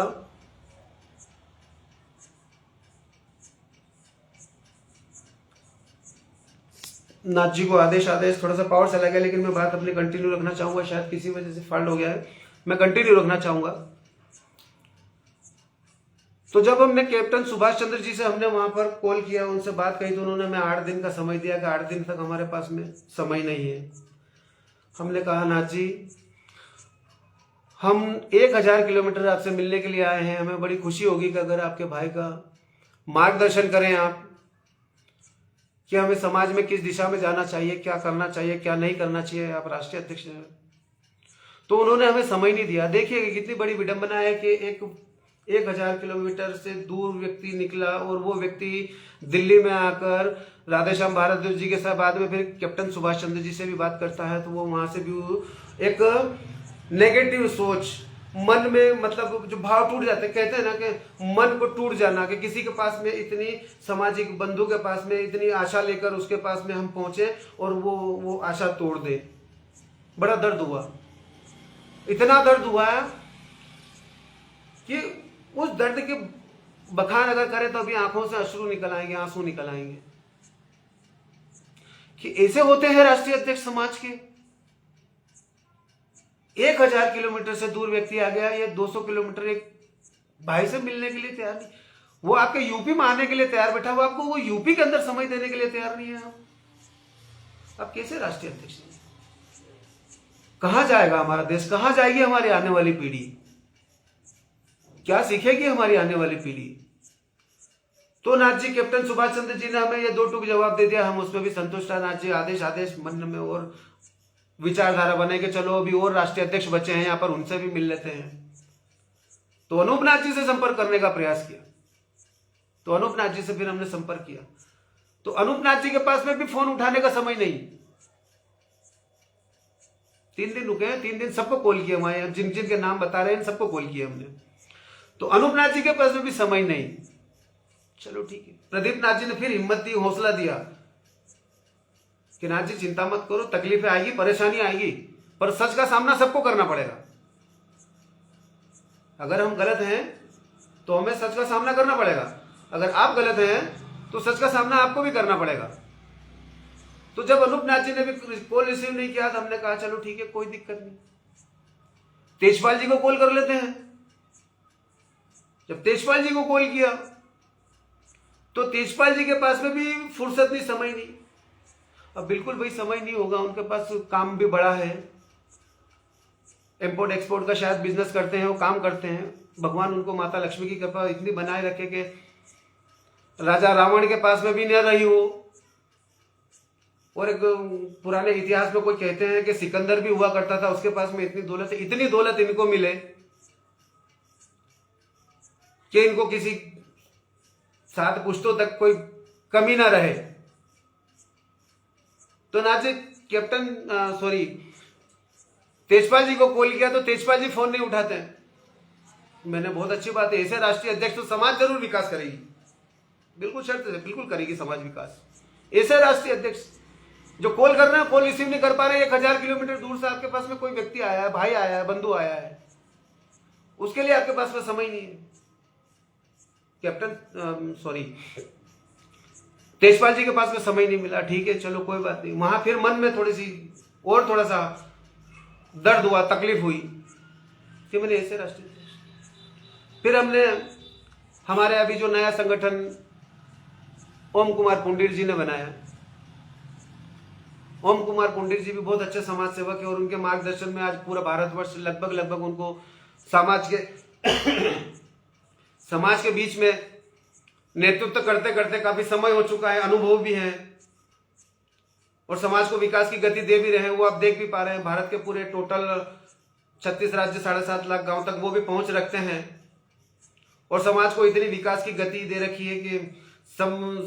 नाथ जी को आदेश थोड़ा सा पावर चला गया, लेकिन मैं बात अपनी कंटिन्यू रखना चाहूंगा। शायद किसी वजह से फॉल्ट हो गया है, मैं कंटिन्यू रखना चाहूंगा। तो जब हमने कैप्टन सुभाष चंद्र जी से हमने वहां पर कॉल किया, उनसे बात कही, तो उन्होंने हमें 8 दिन का समय दिया कि 8 दिन तक हमारे पास में समय नहीं है। हमने कहा, नाथ जी हम 1000 किलोमीटर आपसे मिलने के लिए आए हैं, हमें बड़ी खुशी होगी कि अगर आपके भाई का मार्गदर्शन करें आप, कि हमें समाज में किस दिशा में जाना चाहिए, क्या करना चाहिए, क्या नहीं करना चाहिए, आप राष्ट्रीय अध्यक्ष हैं। तो उन्होंने हमें समय नहीं दिया। देखिए कितनी बड़ी विडंबना है कि 1000 किलोमीटर से दूर व्यक्ति निकला, और वो व्यक्ति दिल्ली में आकर राधेश्याम भारद्वाज जी के साथ बाद में फिर कैप्टन सुभाष चंद्र जी से भी बात करता है। तो वो वहां से भी एक नेगेटिव सोच मन में, मतलब जो भाव टूट जाते, कहते हैं ना कि मन को टूट जाना, कि किसी के पास में इतनी सामाजिक बंधु के पास में इतनी आशा लेकर उसके पास में हम पहुंचे और वो आशा तोड़ दे। बड़ा दर्द हुआ, इतना दर्द हुआ कि उस दर्द के बखान अगर करें तो अभी आंखों से अश्रु निकल आएंगे, आंसू निकल आएंगे कि ऐसे होते हैं राष्ट्रीय अध्यक्ष समाज के। 1000 किलोमीटर से दूर व्यक्ति आ गया, ये 200 किलोमीटर एक भाई से मिलने के लिए तैयार नहीं, वो आपके यूपी में आने के लिए तैयार बैठा हुआ, आपको वो यूपी के अंदर समय देने के लिए तैयार नहीं है। आप कैसे राष्ट्रीय अध्यक्ष हैं? कहां जाएगा हमारा देश, कहां जाएगी हमारी आने वाली पीढ़ी, क्या सीखेगी हमारी आने वाली पीढ़ी? तो नाथ जी, कैप्टन सुभाष चंद्र जी ने हमें ये 2 टूक जवाब दे दिया, हम उसमें भी संतुष्ट है। नाथ जी आदेश मन में और विचारधारा बने कि चलो अभी और राष्ट्रीय अध्यक्ष बचे हैं यहाँ पर, उनसे भी मिल लेते हैं। तो अनूप नाथ जी से संपर्क करने का प्रयास किया, तो अनूप नाथ जी से फिर हमने संपर्क किया, तो अनूप नाथ जी के पास में भी फोन उठाने का समय नहीं। 3 दिन रुके हैं, 3 दिन सबको कॉल किया, वहां जिन जिन के नाम बता रहे हैं सबको कॉल किया हमने, तो अनूप नाथ जी के पास में भी समय नहीं। चलो ठीक है, प्रदीप नाथ जी ने फिर हिम्मत दी, हौसला दिया कि नाथ जी चिंता मत करो, तकलीफें आएगी, परेशानी आएगी, पर सच का सामना सबको करना पड़ेगा। अगर हम गलत हैं तो हमें सच का सामना करना पड़ेगा, अगर आप गलत हैं तो सच का सामना आपको भी करना पड़ेगा। तो जब अनूप नाथ जी ने भी कॉल रिसीव नहीं किया तो हमने कहा चलो ठीक है, कोई दिक्कत नहीं, तेजपाल जी को कॉल कर लेते हैं। जब तेजपाल जी को कॉल किया तो तेजपाल जी के पास में भी फुर्सत नहीं, समय नहीं। अब बिल्कुल भाई समय नहीं होगा, उनके पास काम भी बड़ा है, इंपोर्ट एक्सपोर्ट का शायद बिजनेस करते हैं, वो काम करते हैं। भगवान उनको माता लक्ष्मी की कृपा इतनी बनाए रखे कि राजा रावण के पास में भी न रही हो, और एक पुराने इतिहास में कोई कहते हैं कि सिकंदर भी हुआ करता था, उसके पास में इतनी दौलत है, इतनी दौलत इनको मिले कि इनको किसी 7 पुश्तों तक कोई कमी ना रहे। तो नाथ जी तेजपाल जी को कॉल किया तो तेजपाल जी फोन नहीं उठाते हैं। मैंने, बहुत अच्छी बात है, ऐसे राष्ट्रीय अध्यक्ष तो समाज जरूर विकास करेगी, बिल्कुल शर्त है, बिल्कुल करेगी समाज विकास। ऐसे राष्ट्रीय अध्यक्ष जो कॉल कर रहे हैं, कॉल रिसीव नहीं कर पा रहे, 1000 किलोमीटर दूर से आपके पास में कोई व्यक्ति आया है, भाई आया है, बंधु आया है, उसके लिए आपके पास में समय नहीं है। तेजपाल जी के पास में समय नहीं मिला, ठीक है चलो कोई बात नहीं। वहां फिर मन में थोड़ा सा दर्द हुआ, तकलीफ हुई कि मैंने ऐसे राष्ट्रीय, फिर हमने हमारे अभी जो नया संगठन ओम कुमार पुंडिर जी ने बनाया। ओम कुमार पुंडिर जी भी बहुत अच्छे समाज सेवक है और उनके मार्गदर्शन में आज पूरा भारतवर्ष लगभग उनको समाज के बीच में नेतृत्व करते करते काफी समय हो चुका है, अनुभव भी है और समाज को विकास की गति दे भी रहे हैं। वो आप देख भी पा रहे हैं, भारत के पूरे टोटल 36 राज्य 7.5 लाख गांव तक वो भी पहुंच रखते हैं और समाज को इतनी विकास की गति दे रखी है कि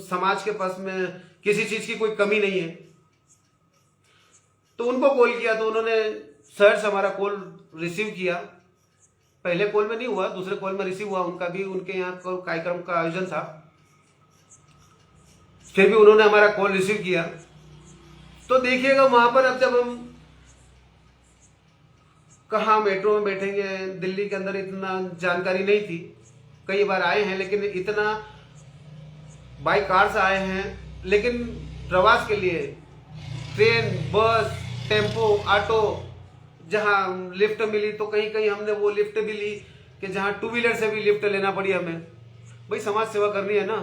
समाज के पास में किसी चीज की कोई कमी नहीं है। तो उनको कॉल किया तो उन्होंने शहर से हमारा कॉल रिसीव किया। पहले कॉल में नहीं हुआ, दूसरे कॉल में रिसीव हुआ। उनका भी उनके यहाँ कार्यक्रम का आयोजन था, फिर भी उन्होंने हमारा कॉल रिसीव किया। तो देखिएगा वहां पर अब जब हम कहाँ मेट्रो में बैठेंगे, दिल्ली के अंदर इतना जानकारी नहीं थी, कई बार आए हैं लेकिन इतना बाई कार से आए हैं, लेकिन प्रवास के लिए ट्रेन, बस, टेम्पो, ऑटो, जहां लिफ्ट मिली तो कहीं कहीं हमने वो लिफ्ट भी ली कि जहां टू व्हीलर से भी लिफ्ट लेना पड़ी हमें। भाई समाज सेवा करनी है ना,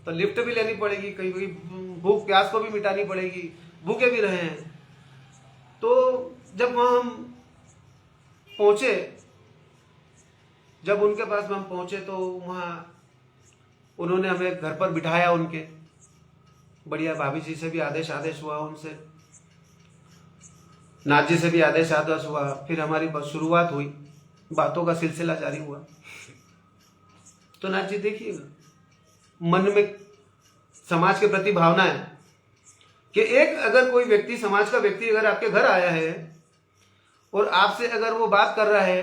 तो लिफ्ट भी लेनी पड़ेगी, कहीं कहीं भूख प्यास को भी मिटानी पड़ेगी, भूखे भी रहे हैं। तो जब वहां हम पहुंचे, जब उनके पास में हम पहुंचे तो वहां उन्होंने हमें घर पर बिठाया। उनके बढ़िया भाभी जी से भी आदेश हुआ, उनसे नाथ जी से भी आदेश हुआ। फिर हमारी शुरुआत हुई, बातों का सिलसिला जारी हुआ। तो नाथ जी देखिएगा, मन में समाज के प्रति भावना है कि एक अगर कोई व्यक्ति, समाज का व्यक्ति अगर आपके घर आया है और आपसे अगर वो बात कर रहा है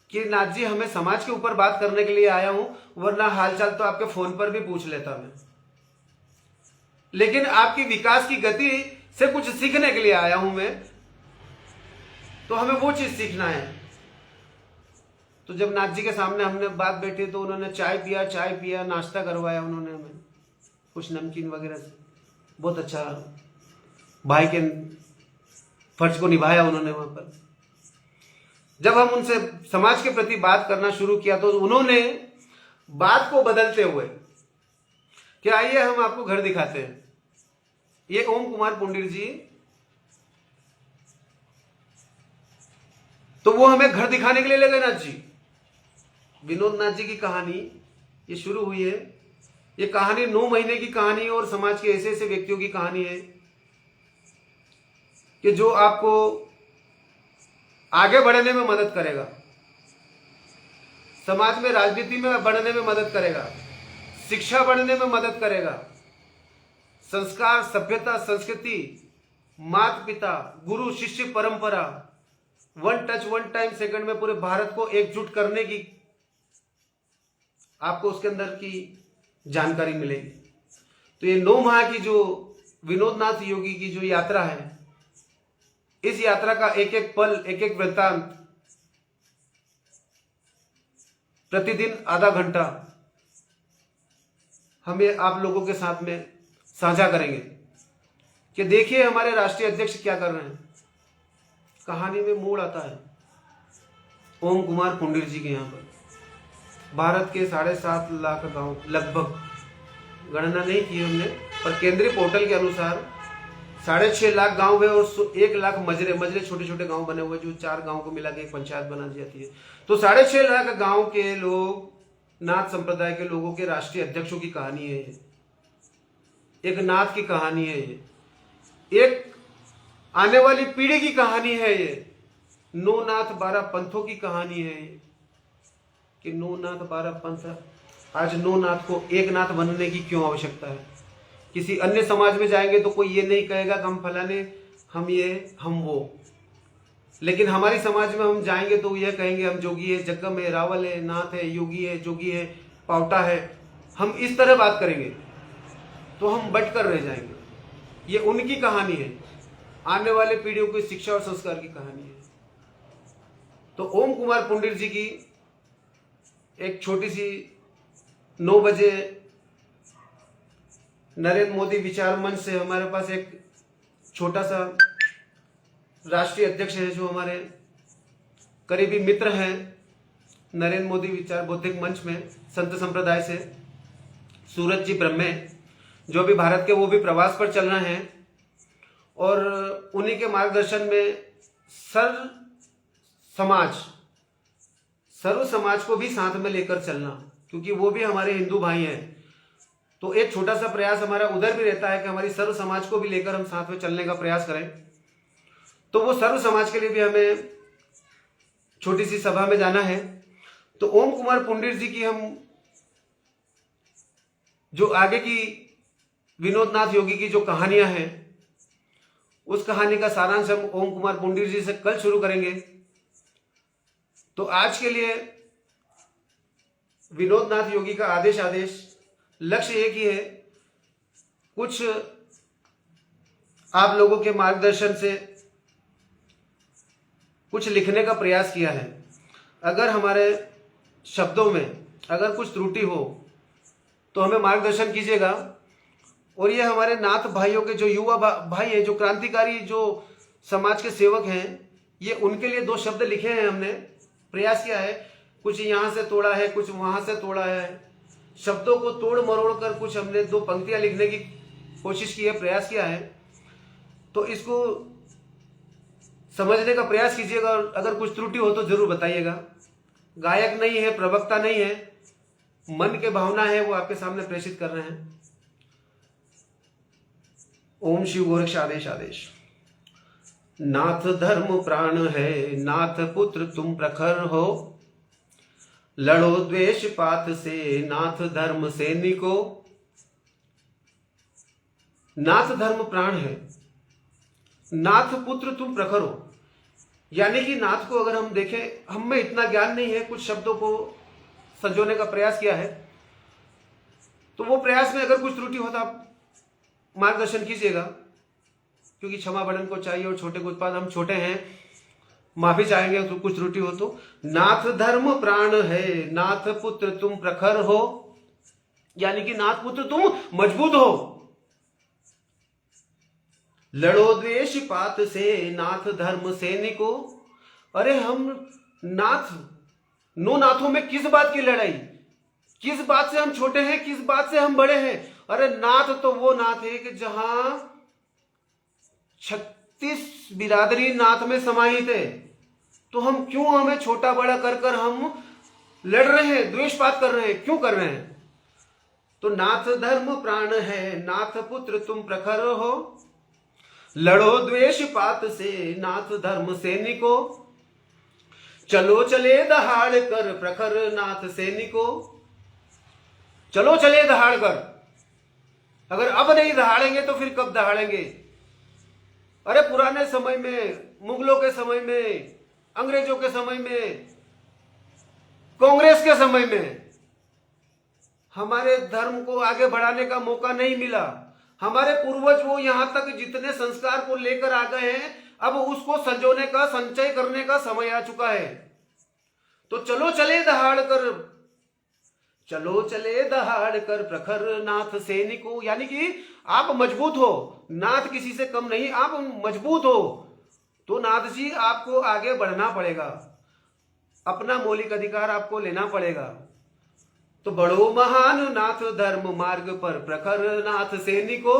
कि नाथ जी हमें समाज के ऊपर बात करने के लिए आया हूं, वरना हालचाल तो आपके फोन पर भी पूछ लेता मैं, लेकिन आपकी विकास की गति से कुछ सीखने के लिए आया हूं मैं, तो हमें वो चीज सीखना है। तो जब नाथ जी के सामने हमने बात बैठी तो उन्होंने चाय पिया, नाश्ता करवाया उन्होंने हमें कुछ नमकीन वगैरह से। बहुत अच्छा भाई के फर्ज को निभाया उन्होंने वहां पर। जब हम उनसे समाज के प्रति बात करना शुरू किया तो उन्होंने बात को बदलते हुए कि आइए हम आपको घर दिखाते हैं। ये ओम कुमार पुंडिर जी, तो वो हमें घर दिखाने के लिए ले गए नाथ जी। विनोद नाथ जी की कहानी ये शुरू हुई है। ये कहानी 9 महीने की कहानी और समाज के ऐसे ऐसे व्यक्तियों की कहानी है कि जो आपको आगे बढ़ने में मदद करेगा, समाज में, राजनीति में बढ़ने में मदद करेगा, शिक्षा बढ़ने में मदद करेगा, संस्कार, सभ्यता, संस्कृति, माता पिता, गुरु शिष्य परंपरा, one touch one time second में पूरे भारत को एकजुट करने की आपको उसके अंदर की जानकारी मिलेगी। तो ये 9 माह की जो विनोद नाथ योगी की जो यात्रा है, इस यात्रा का एक एक पल, एक एक वृत्तांत प्रतिदिन आधा घंटा हम ये आप लोगों के साथ में साझा करेंगे कि देखिए हमारे राष्ट्रीय अध्यक्ष क्या कर रहे हैं। कहानी में मोड़ आता है ओम कुमार पुंडिर जी के यहाँ पर। भारत के 7.5 लाख गांव, लगभग गणना नहीं की हमने, पर केंद्रीय पोर्टल के अनुसार 6.5 लाख गांव है और 1 लाख मजरे छोटे छोटे गांव बने हुए, जो 4 गांव को मिला के एक पंचायत बना जाती है। तो 6.5 लाख गांव के लोग, नाथ संप्रदाय के लोगों के राष्ट्रीय अध्यक्षों की कहानी है ये। एक नाथ की कहानी है ये, एक आने वाली पीढ़ी की कहानी है ये। 9 नाथ 12 पंथों की कहानी है ये कि 9 नाथ 12 पंथ। आज 9 नाथ को एक नाथ बनने की क्यों आवश्यकता है? किसी अन्य समाज में जाएंगे तो कोई ये नहीं कहेगा कि हम फलाने, हम ये, हम वो, लेकिन हमारी समाज में हम जाएंगे तो यह कहेंगे हम जोगी है, जग्गम है, रावल है, नाथ है, योगी है, जोगी है, पावटा है। हम इस तरह बात करेंगे तो हम बट कर रह जाएंगे। ये उनकी कहानी है, आने वाले पीढ़ियों की शिक्षा और संस्कार की कहानी है। तो ओम कुमार पुंडिर जी की एक छोटी सी 9 बजे नरेंद्र मोदी विचार मंच से हमारे पास एक छोटा सा राष्ट्रीय अध्यक्ष है जो हमारे करीबी मित्र हैं नरेंद्र मोदी विचार बौद्धिक मंच में, संत संप्रदाय से सूरज जी ब्रह्मे, जो भी भारत के वो भी प्रवास पर चल रहे हैं और उन्हीं के मार्गदर्शन में सर्व समाज को भी साथ में लेकर चलना, क्योंकि वो भी हमारे हिंदू भाई हैं। तो एक छोटा सा प्रयास हमारा उधर भी रहता है कि हमारी सर्व समाज को भी लेकर हम साथ में चलने का प्रयास करें। तो वो सर्व समाज के लिए भी हमें छोटी सी सभा में जाना है। तो ओम कुमार पुंडीर जी की हम जो आगे की विनोद नाथ योगी की जो कहानियां हैं, उस कहानी का सारांश हम ओम कुमार पुंडीर जी से कल शुरू करेंगे। तो आज के लिए विनोद नाथ योगी का आदेश लक्ष्य एक ही है, कुछ आप लोगों के मार्गदर्शन से कुछ लिखने का प्रयास किया है। अगर हमारे शब्दों में अगर कुछ त्रुटि हो तो हमें मार्गदर्शन कीजिएगा। और ये हमारे नाथ भाइयों के जो युवा भाई हैं, जो क्रांतिकारी, जो समाज के सेवक हैं, ये उनके लिए 2 शब्द लिखे हैं। हमने प्रयास किया है, कुछ यहाँ से तोड़ा है, कुछ वहां से तोड़ा है, शब्दों को तोड़ मरोड़ कर कुछ हमने 2 पंक्तियां लिखने की कोशिश की है, प्रयास किया है। तो इसको समझने का प्रयास कीजिएगा और अगर कुछ त्रुटि हो तो जरूर बताइएगा। गायक नहीं है, प्रवक्ता नहीं है, मन के भावना है, वो आपके सामने प्रेषित कर रहे हैं। ओम शिव गोरक्ष आदेश। नाथ धर्म प्राण है, नाथ पुत्र तुम प्रखर हो, लड़ो द्वेष पात से, नाथ धर्म सैनिको। नाथ धर्म प्राण है, नाथ पुत्र तुम प्रखर हो। यानी कि नाथ को अगर हम देखें, हम में इतना ज्ञान नहीं है, कुछ शब्दों को संजोने का प्रयास किया है। तो वो प्रयास में अगर कुछ त्रुटि हो तो आप मार्गदर्शन कीजिएगा, क्योंकि क्षमा बड़न को चाहिए और छोटे को उत्पाद, हम छोटे हैं, माफी चाहेंगे तो कुछ त्रुटि हो तो। नाथ धर्म प्राण है, नाथ पुत्र तुम प्रखर हो, यानी कि नाथ पुत्र तुम मजबूत हो। लड़ो द्वेष पात से, नाथ धर्म सैनिको। अरे हम नाथों में किस बात की लड़ाई, किस बात से हम छोटे हैं, किस बात से हम बड़े हैं। अरे नाथ तो वो नाथ है कि जहां 36 बिरादरी नाथ में समाहित है। तो हम क्यों हमें छोटा बड़ा कर हम लड़ रहे हैं, द्वेषपात कर रहे हैं, क्यों कर रहे हैं। तो नाथ धर्म प्राण है, नाथ पुत्र तुम प्रखर हो, लड़ो द्वेष पात से, नाथ धर्म सैनिको। चलो चले दहाड़ कर, प्रखर नाथ सैनिको। चलो चले दहाड़ कर, अगर अब नहीं दहाड़ेंगे तो फिर कब दहाड़ेंगे। अरे पुराने समय में, मुगलों के समय में, अंग्रेजों के समय में, कांग्रेस के समय में हमारे धर्म को आगे बढ़ाने का मौका नहीं मिला। हमारे पूर्वज वो यहां तक जितने संस्कार को लेकर आ गए हैं, अब उसको संजोने का, संचय करने का समय आ चुका है। तो चलो चले दहाड़ कर, चलो चले दहाड़ कर, प्रखर नाथ सैनिको। यानी कि आप मजबूत हो, नाथ किसी से कम नहीं, आप मजबूत हो। तो नाथ जी आपको आगे बढ़ना पड़ेगा, अपना मौलिक अधिकार आपको लेना पड़ेगा। तो बड़ो महान नाथ धर्म मार्ग पर, प्रखर नाथ सैनिको।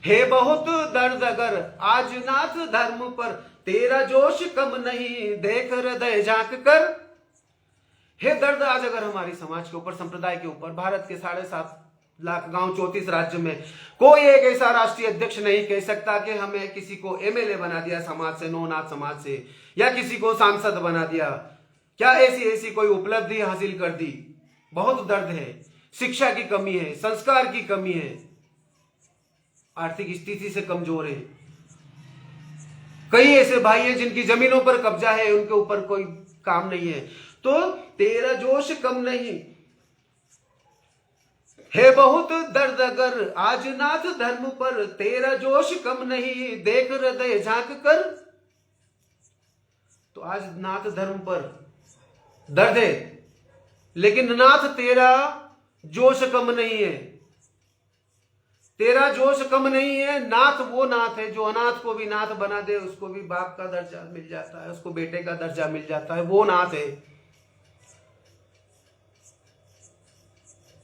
हे बहुत दर्द अगर आज नाथ धर्म पर, तेरा जोश कम नहीं देख हृदय झांक कर। हे दर्द आज अगर हमारी समाज के ऊपर, संप्रदाय के ऊपर, भारत के 7.5 लाख गांव 34 राज्य में कोई एक ऐसा राष्ट्रीय अध्यक्ष नहीं कह सकता कि हमें किसी को एमएलए बना दिया समाज से, नौनाथ समाज से, या किसी को सांसद बना दिया, क्या ऐसी कोई उपलब्धि हासिल कर दी। बहुत दर्द है, शिक्षा की कमी है, संस्कार की कमी है, आर्थिक स्थिति से कमजोर है। कई ऐसे भाई हैं जिनकी जमीनों पर कब्जा है, उनके ऊपर कोई काम नहीं है। तो तेरा जोश कम नहीं है, बहुत दर्द अगर आज नाथ धर्म पर, तेरा जोश कम नहीं देख हृदय झांक कर। तो आज नाथ धर्म पर दर्द है, लेकिन नाथ तेरा जोश कम नहीं है। तेरा जोश कम नहीं है। नाथ वो नाथ है जो अनाथ को भी नाथ बना दे, उसको भी बाप का दर्जा मिल जाता है, उसको बेटे का दर्जा मिल जाता है, वो नाथ है।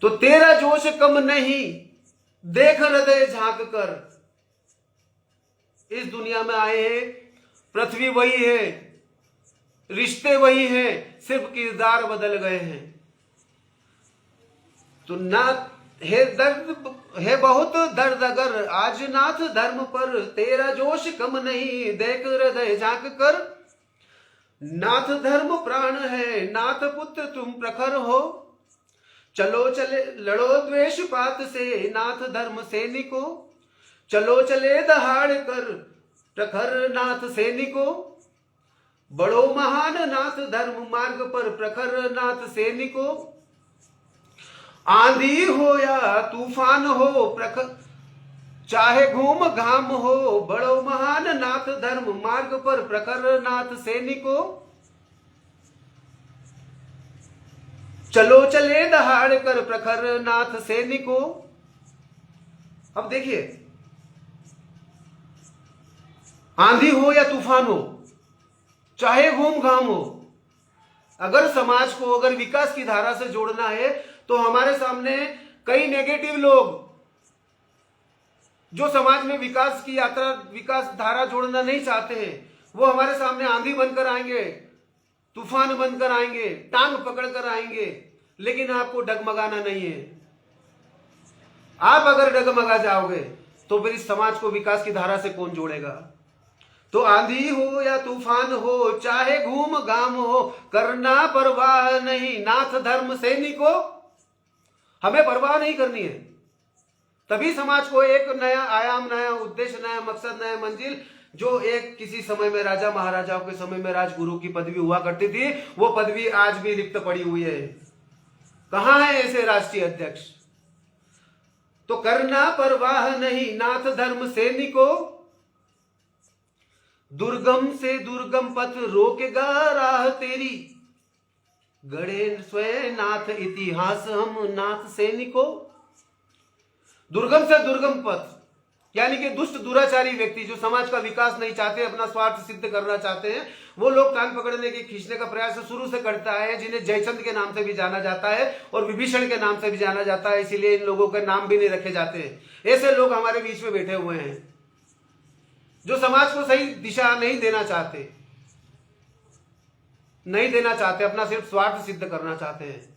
तो तेरा जोश कम नहीं, देख हृदय झांक कर। इस दुनिया में आए हैं, पृथ्वी वही है, रिश्ते वही हैं, सिर्फ किरदार बदल गए हैं। तो नाथ है दर्द है बहुत दर्द अगर आज नाथ धर्म पर, तेरा जोश कम नहीं, देख हृदय झांक कर। नाथ धर्म प्राण है, नाथ पुत्र तुम प्रखर हो, चलो चले लड़ो द्वेष पात से, नाथ धर्म सैनिको। चलो चले दहाड़ कर प्रखर नाथ सैनिको, बड़ो महान नाथ धर्म मार्ग पर प्रखर नाथ सैनिको। आंधी हो या तूफान हो प्रखर, चाहे घूम घाम हो, बड़ो महान नाथ धर्म मार्ग पर प्रखर नाथ सैनिको। चलो चले दहाड़ कर प्रखर नाथ सैनिको। अब देखिए, आंधी हो या तूफान हो, चाहे घूम घाम हो, अगर समाज को अगर विकास की धारा से जोड़ना है तो हमारे सामने कई नेगेटिव लोग जो समाज में विकास की यात्रा, विकास धारा जोड़ना नहीं चाहते हैं, वो हमारे सामने आंधी बनकर आएंगे, तूफान बनकर आएंगे, टांग पकड़कर आएंगे, लेकिन आपको डगमगाना नहीं है। आप अगर डगमगा जाओगे तो फिर इस समाज को विकास की धारा से कौन जोड़ेगा। तो आंधी हो या तूफान हो, चाहे घूम घाम हो, करना परवाह नहीं नाथ धर्म सैनिको। हमें परवाह नहीं करनी है, तभी समाज को एक नया आयाम, नया उद्देश्य, नया मकसद, नया मंजिल, जो एक किसी समय में राजा महाराजाओं के समय में राजगुरु की पदवी हुआ करती थी, वो पदवी आज भी रिक्त पड़ी हुई है। कहां है ऐसे राष्ट्रीय अध्यक्ष। तो करना परवाह नहीं नाथ धर्म सैनिको, दुर्गम से दुर्गम पथ रोकेगा राह तेरी, गड़े स्वयं नाथ इतिहास हम नाथ सैनिको। दुर्गम से दुर्गम पथ, यानी कि दुष्ट दुराचारी व्यक्ति जो समाज का विकास नहीं चाहते, अपना स्वार्थ सिद्ध करना चाहते हैं, वो लोग टांग पकड़ने की, खींचने का प्रयास शुरू से करता है, जिन्हें जयचंद के नाम से भी जाना जाता है और विभीषण के नाम से भी जाना जाता है, इसीलिए इन लोगों के नाम भी नहीं रखे जाते। ऐसे लोग हमारे बीच में बैठे हुए हैं जो समाज को सही दिशा नहीं देना चाहते, अपना सिर्फ स्वार्थ सिद्ध करना चाहते हैं।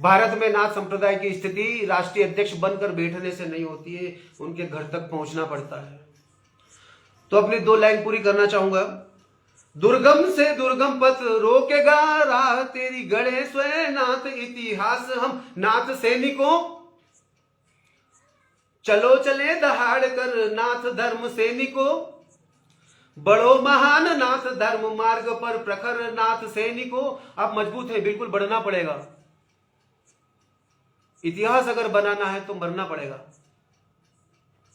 भारत में नाथ संप्रदाय की स्थिति राष्ट्रीय अध्यक्ष बनकर बैठने से नहीं होती है, उनके घर तक पहुंचना पड़ता है। तो अपनी 2 लाइन पूरी करना चाहूंगा। दुर्गम से दुर्गम पथ रोकेगा राह तेरी, गढ़े स्वयं नाथ इतिहास हम नाथ सैनिकों। चलो चले दहाड़ कर नाथ धर्म सैनिकों, बड़ो महान नाथ धर्म मार्ग पर प्रखर नाथ सैनिकों। आप मजबूत है, बिल्कुल बढ़ना पड़ेगा। इतिहास अगर बनाना है तो मरना पड़ेगा।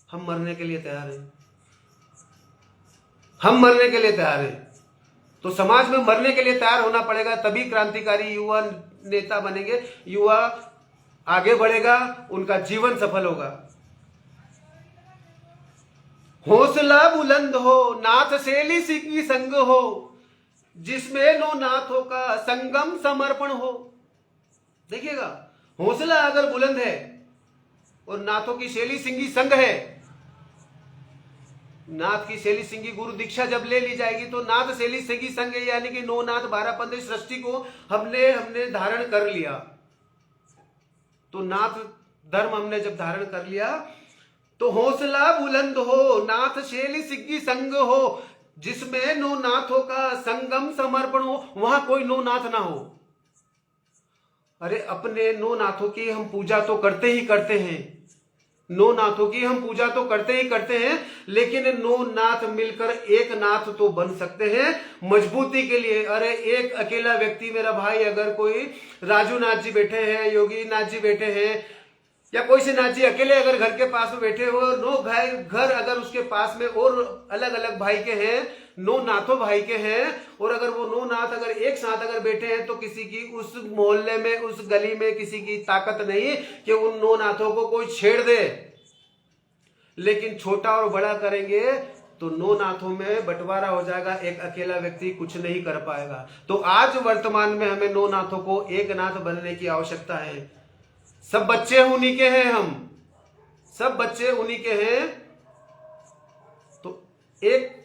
हम मरने के लिए तैयार हैं, हम मरने के लिए तैयार हैं। तो समाज में मरने के लिए तैयार होना पड़ेगा, तभी क्रांतिकारी युवा नेता बनेंगे, युवा आगे बढ़ेगा, उनका जीवन सफल होगा। हौसला बुलंद हो नाथ शैली सिंगी संग हो, जिसमें नो नाथों का संगम समर्पण हो। देखिएगा, हौसला अगर बुलंद है और नाथों की शैली सिंगी संग है, नाथ की शैली सिंगी गुरु दीक्षा जब ले ली जाएगी तो नाथ शैली सिंगी संग है, यानी कि 9 नाथ 12 पंथ सृष्टि को हमने धारण कर लिया। तो नाथ धर्म हमने जब धारण कर लिया तो हौसला बुलंद हो नाथ शैली सिंगी संग हो, जिसमें 9 नाथों का संगम समर्पण हो। वहां कोई 9 नाथ ना हो। अरे अपने 9 नाथों की हम पूजा तो करते ही करते हैं, 9 नाथों की हम पूजा तो करते ही करते हैं, लेकिन 9 नाथ मिलकर एक नाथ तो बन सकते हैं मजबूती के लिए। अरे एक अकेला व्यक्ति, मेरा भाई, अगर कोई राजू नाथ जी बैठे हैं, योगी नाथ जी बैठे हैं, या कोई से नाथ जी अकेले अगर घर के पास में बैठे हो, 9 घर अगर उसके पास में और अलग अलग भाई के हैं, नौ नाथों भाई के हैं, और अगर वो नौ नाथ अगर एक साथ अगर बैठे हैं तो किसी की उस मोहल्ले में, उस गली में किसी की ताकत नहीं कि उन नौ नाथों को कोई छेड़ दे। लेकिन छोटा और बड़ा करेंगे तो नौ नाथों में बंटवारा हो जाएगा, एक अकेला व्यक्ति कुछ नहीं कर पाएगा। तो आज वर्तमान में हमें नौ नाथों को एक नाथ बनने की आवश्यकता है। सब बच्चे उन्हीं के हैं, हम सब बच्चे उन्हीं के हैं, तो एक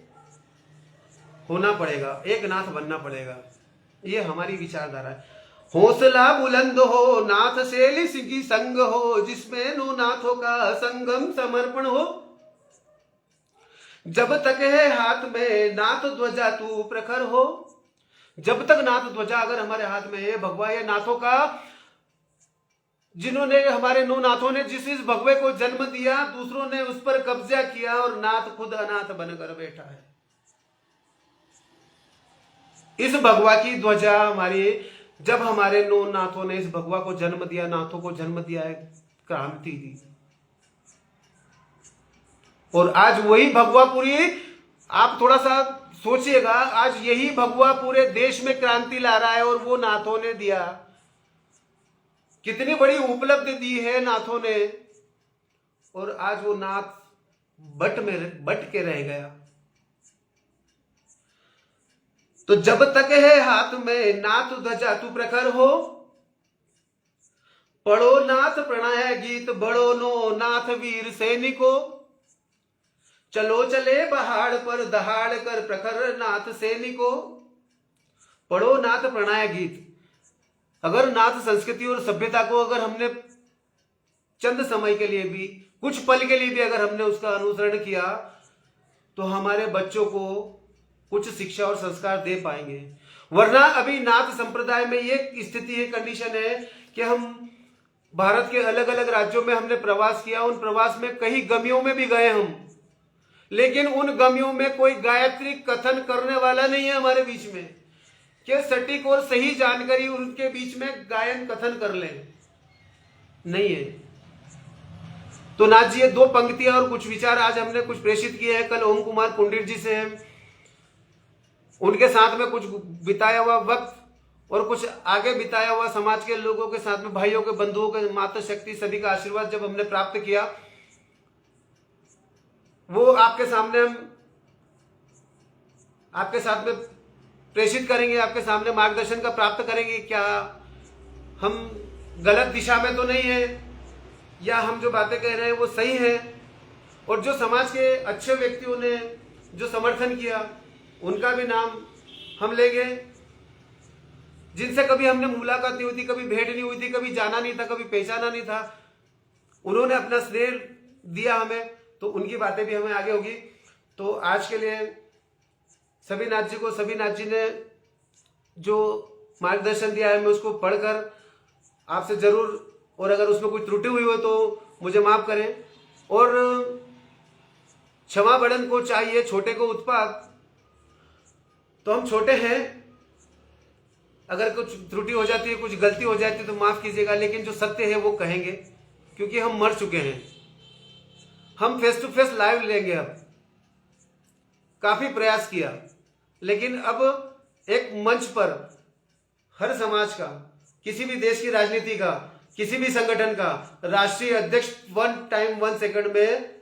होना पड़ेगा, एक नाथ बनना पड़ेगा। ये हमारी विचारधारा है। हौसला बुलंद हो, नाथ शैली की संग हो, जिसमें नौ नाथों का संगम समर्पण हो। जब तक है हाथ में नाथ ध्वजा तू प्रखर हो। जब तक नाथ ध्वजा अगर हमारे हाथ में है, भगवा ये नाथों का, जिन्होंने हमारे नौ नाथों ने जिस इस भगवे को जन्म दिया, दूसरों ने उस पर कब्जा किया और नाथ खुद अनाथ बनकर बैठा है। इस भगवा की ध्वजा हमारी, जब हमारे नौ नाथों ने इस भगवा को जन्म दिया, नाथों को जन्म दिया, है क्रांति दी। और आज वही भगवा पूरी, आप थोड़ा सा सोचिएगा, आज यही भगवा पूरे देश में क्रांति ला रहा है, और वो नाथों ने दिया। कितनी बड़ी उपलब्धि दी है नाथों ने, और आज वो नाथ बट के रह गया। तो जब तक है हाथ में नाथ ध्वजा तू प्रखर हो, पढ़ो नाथ प्रणय गीत, बढ़ो नो नाथ वीर सैनिको। चलो चले पहाड़ पर दहाड़ कर प्रखर नाथ सैनिको। पढ़ो नाथ प्रणय गीत। अगर नाथ संस्कृति और सभ्यता को अगर हमने चंद समय के लिए भी, कुछ पल के लिए भी अगर हमने उसका अनुसरण किया, तो हमारे बच्चों को कुछ शिक्षा और संस्कार दे पाएंगे। वरना अभी नाथ संप्रदाय में ये स्थिति है, कंडीशन है कि हम भारत के अलग अलग राज्यों में हमने प्रवास किया, उन प्रवास में कई गमियों में भी गए हम, लेकिन उन गमियों में कोई गायत्री कथन करने वाला नहीं है हमारे बीच में, कि सटीक और सही जानकारी उनके बीच में गायन कथन कर लें, नहीं है। तो नाथ जी ये दो पंक्तियां और कुछ विचार आज हमने कुछ प्रेषित किए हैं। कल ओम कुमार कुंडीर जी से हैं, उनके साथ में कुछ बिताया हुआ वक्त और कुछ आगे बिताया हुआ समाज के लोगों के साथ में, भाइयों के, बंधुओं के, माता शक्ति सभी का आशीर्वाद जब हमने प्राप्त किया, वो आपके सामने हम आपके साथ में प्रेषित करेंगे, आपके सामने मार्गदर्शन का प्राप्त करेंगे। क्या हम गलत दिशा में तो नहीं है, या हम जो बातें कह रहे हैं वो सही है। और जो समाज के अच्छे व्यक्तियों ने जो समर्थन किया, उनका भी नाम हम लेंगे। जिनसे कभी हमने मुलाकात नहीं हुई थी, कभी भेंट नहीं हुई थी, कभी जाना नहीं था, कभी पहचाना नहीं था, उन्होंने अपना स्नेह दिया हमें, तो उनकी बातें भी हमें आगे होगी। तो आज के लिए सभी नाथ जी को, सभी नाथ जी ने जो मार्गदर्शन दिया है, मैं उसको पढ़कर आपसे जरूर, और अगर उसमें कोई त्रुटि हुई हो तो मुझे माफ करें। और क्षमा बड़न को चाहिए, छोटे को उत्पात। तो हम छोटे हैं, अगर कुछ त्रुटि हो जाती है, कुछ गलती हो जाती है तो माफ कीजिएगा, लेकिन जो सत्य है वो कहेंगे, क्योंकि हम मर चुके हैं। हम फेस टू फेस लाइव लेंगे। अब काफी प्रयास किया, लेकिन अब एक मंच पर हर समाज का, किसी भी देश की राजनीति का, किसी भी संगठन का राष्ट्रीय अध्यक्ष 1 टाइम 1 सेकंड में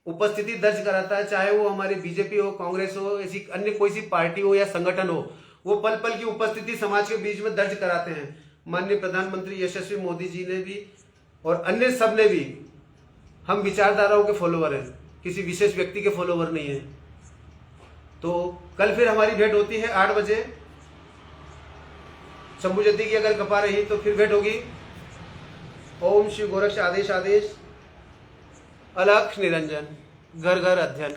उपस्थिति दर्ज कराता है, चाहे वो हमारी बीजेपी हो, कांग्रेस हो, ऐसी अन्य कोई सी पार्टी हो या संगठन हो, वो पल पल की उपस्थिति समाज के बीच में दर्ज कराते हैं। माननीय प्रधानमंत्री यशस्वी मोदी जी ने भी और अन्य सब ने भी। हम विचारधाराओं के फॉलोवर हैं, किसी विशेष व्यक्ति के फॉलोवर नहीं है। तो कल फिर हमारी भेंट होती है 8 बजे। शंभू जयंती की अगर कृपा रही तो फिर भेंट होगी। ओम श्री गोरक्ष आदेश आदेश, अलख निरंजन, घर घर अध्ययन।